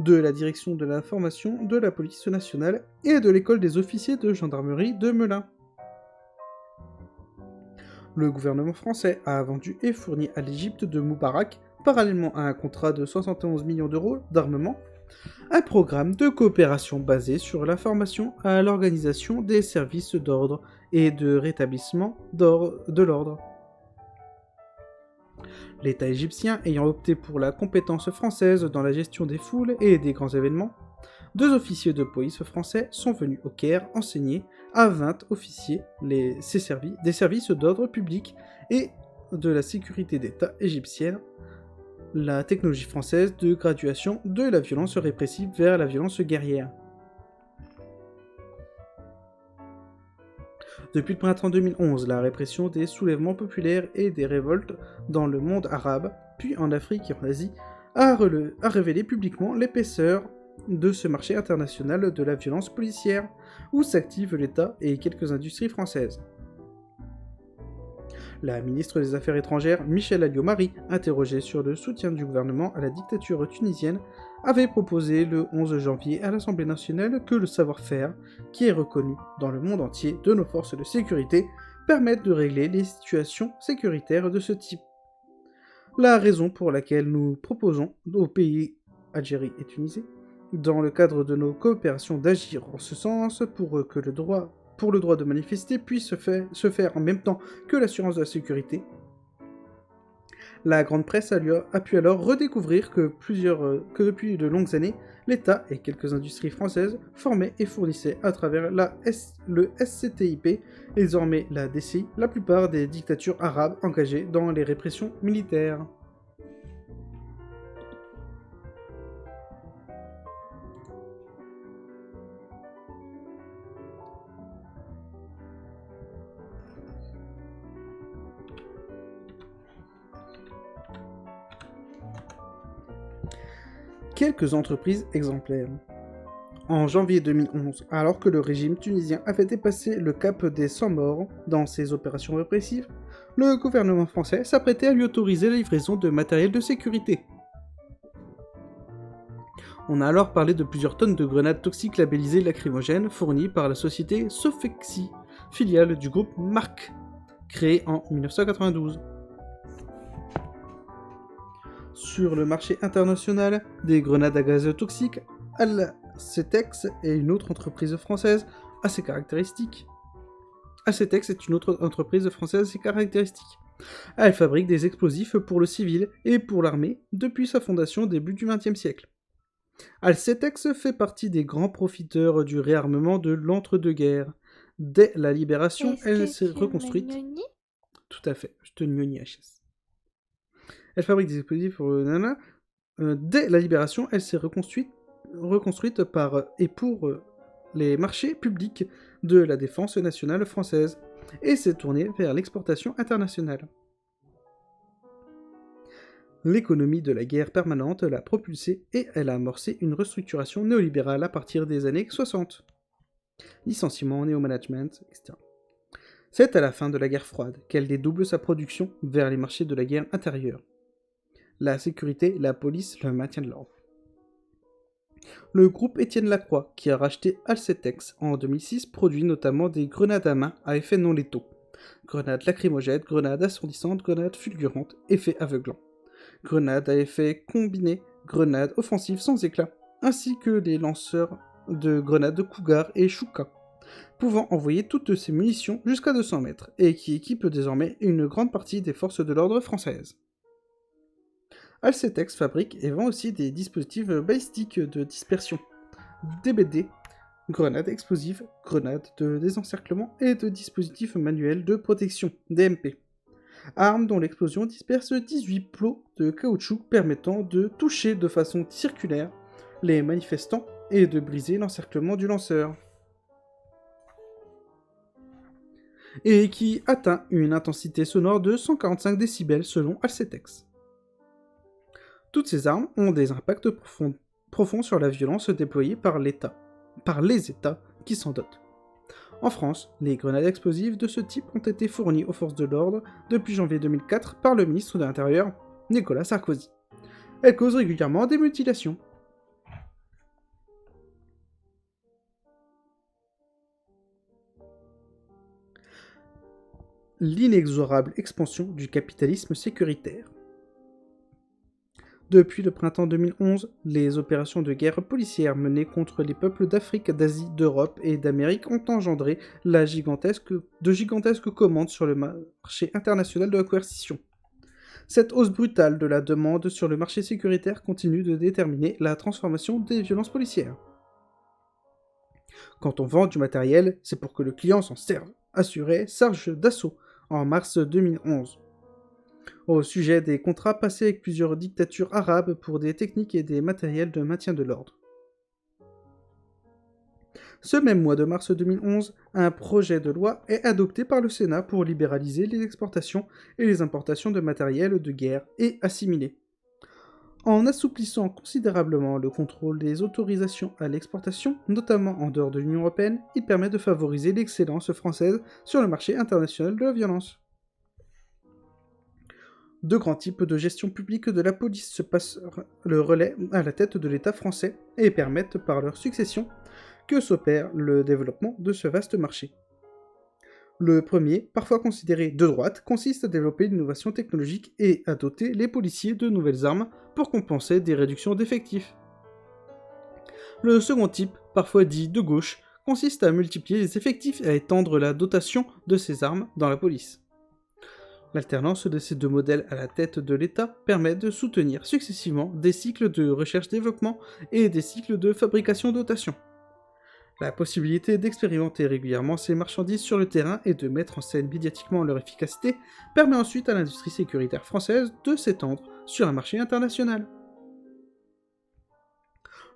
de la direction de la formation de la police nationale et de l'école des officiers de gendarmerie de Melun. Le gouvernement français a vendu et fourni à l'Égypte de Moubarak, parallèlement à un contrat de 71 millions d'euros d'armement, un programme de coopération basé sur la formation à l'organisation des services d'ordre et de rétablissement de l'ordre. L'État égyptien ayant opté pour la compétence française dans la gestion des foules et des grands événements, 2 officiers de police français sont venus au Caire enseigner à 20 officiers des services d'ordre public et de la sécurité d'État égyptienne la technologie française de graduation de la violence répressive vers la violence guerrière. Depuis le printemps 2011, la répression des soulèvements populaires et des révoltes dans le monde arabe, puis en Afrique et en Asie, a révélé publiquement l'épaisseur de ce marché international de la violence policière, où s'activent l'État et quelques industries françaises. La ministre des Affaires étrangères, Michèle Alliot-Marie, interrogée sur le soutien du gouvernement à la dictature tunisienne, avait proposé le 11 janvier à l'Assemblée nationale que le savoir-faire, qui est reconnu dans le monde entier de nos forces de sécurité, permette de régler les situations sécuritaires de ce type. La raison pour laquelle nous proposons aux pays Algérie et Tunisie, dans le cadre de nos coopérations, d'agir en ce sens pour que le droit de manifester puisse se faire en même temps que l'assurance de la sécurité. La grande presse a pu alors redécouvrir que depuis de longues années, l'État et quelques industries françaises formaient et fournissaient à travers le SCTIP et désormais la DCI la plupart des dictatures arabes engagées dans les répressions militaires. Quelques entreprises exemplaires. En janvier 2011, alors que le régime tunisien avait dépassé le cap des 100 morts dans ses opérations répressives, le gouvernement français s'apprêtait à lui autoriser la livraison de matériel de sécurité. On a alors parlé de plusieurs tonnes de grenades toxiques labellisées lacrymogènes fournies par la société Sofexi, filiale du groupe Marc, créée en 1992. Sur le marché international, des grenades à gaz toxiques, Acetex est une autre entreprise française assez caractéristique. Acetex est une autre entreprise française assez caractéristique. Elle fabrique des explosifs pour le civil et pour l'armée depuis sa fondation au début du XXe siècle. Alcetex fait partie des grands profiteurs du réarmement de l'entre-deux-guerres. Dès la Libération, Est-ce elle que s'est tu m'as reconstruite. gnogné? Tout à fait, je te gnogne HS. Elle fabrique des explosifs pour le nana. Dès la Libération, elle s'est reconstruite par et pour les marchés publics de la défense nationale française et s'est tournée vers l'exportation internationale. L'économie de la guerre permanente l'a propulsée et elle a amorcé une restructuration néolibérale à partir des années 60. Licenciements, néo-management, etc. C'est à la fin de la guerre froide qu'elle dédouble sa production vers les marchés de la guerre intérieure. La sécurité, la police, le maintien de l'ordre. Le groupe Étienne Lacroix, qui a racheté Alcetex en 2006, produit notamment des grenades à main à effet non létaux. Grenades lacrymogènes, grenades assourdissantes, grenades fulgurantes, effet aveuglant. Grenades à effet combiné, grenades offensives sans éclat, ainsi que les lanceurs de grenades Cougar et Chouka, pouvant envoyer toutes ces munitions jusqu'à 200 mètres, et qui équipent désormais une grande partie des forces de l'ordre françaises. Alcetex fabrique et vend aussi des dispositifs balistiques de dispersion, DBD, grenades explosives, grenades de désencerclement et de dispositifs manuels de protection, DMP. Arme dont l'explosion disperse 18 plots de caoutchouc permettant de toucher de façon circulaire les manifestants et de briser l'encerclement du lanceur. Et qui atteint une intensité sonore de 145 décibels selon Alcetex. Toutes ces armes ont des impacts profonds sur la violence déployée par les États qui s'en dotent. En France, les grenades explosives de ce type ont été fournies aux forces de l'ordre depuis janvier 2004 par le ministre de l'Intérieur, Nicolas Sarkozy. Elles causent régulièrement des mutilations. L'inexorable expansion du capitalisme sécuritaire. Depuis le printemps 2011, les opérations de guerre policière menées contre les peuples d'Afrique, d'Asie, d'Europe et d'Amérique ont engendré de gigantesques commandes sur le marché international de la coercition. Cette hausse brutale de la demande sur le marché sécuritaire continue de déterminer la transformation des violences policières. Quand on vend du matériel, c'est pour que le client s'en serve, assurait Serge Dassault en mars 2011. Au sujet des contrats passés avec plusieurs dictatures arabes pour des techniques et des matériels de maintien de l'ordre. Ce même mois de mars 2011, un projet de loi est adopté par le Sénat pour libéraliser les exportations et les importations de matériel de guerre et assimilé. En assouplissant considérablement le contrôle des autorisations à l'exportation, notamment en dehors de l'Union européenne, il permet de favoriser l'excellence française sur le marché international de la violence. Deux grands types de gestion publique de la police se passent le relais à la tête de l'État français et permettent par leur succession que s'opère le développement de ce vaste marché. Le premier, parfois considéré de droite, consiste à développer l'innovation technologique et à doter les policiers de nouvelles armes pour compenser des réductions d'effectifs. Le second type, parfois dit de gauche, consiste à multiplier les effectifs et à étendre la dotation de ces armes dans la police. L'alternance de ces deux modèles à la tête de l'État permet de soutenir successivement des cycles de recherche-développement et des cycles de fabrication-dotation. La possibilité d'expérimenter régulièrement ces marchandises sur le terrain et de mettre en scène médiatiquement leur efficacité permet ensuite à l'industrie sécuritaire française de s'étendre sur un marché international.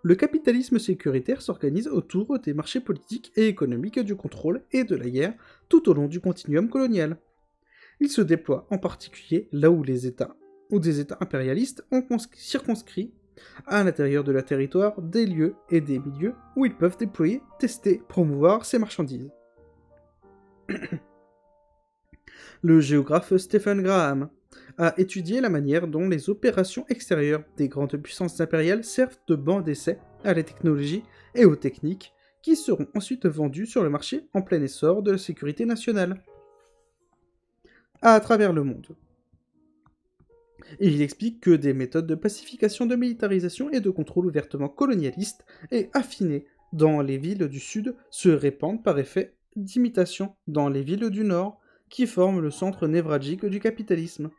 Le capitalisme sécuritaire s'organise autour des marchés politiques et économiques du contrôle et de la guerre tout au long du continuum colonial. Il se déploie en particulier là où des États impérialistes ont circonscrit à l'intérieur de leur territoire des lieux et des milieux où ils peuvent déployer, tester, promouvoir ces marchandises. Le géographe Stephen Graham a étudié la manière dont les opérations extérieures des grandes puissances impériales servent de banc d'essai à la technologie et aux techniques qui seront ensuite vendues sur le marché en plein essor de la sécurité nationale à travers le monde. Et il explique que des méthodes de pacification, de militarisation et de contrôle ouvertement colonialistes et affinées dans les villes du Sud se répandent par effet d'imitation dans les villes du Nord, qui forment le centre névralgique du capitalisme.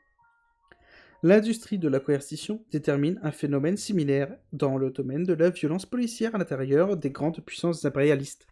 L'industrie de la coercition détermine un phénomène similaire dans le domaine de la violence policière à l'intérieur des grandes puissances impérialistes.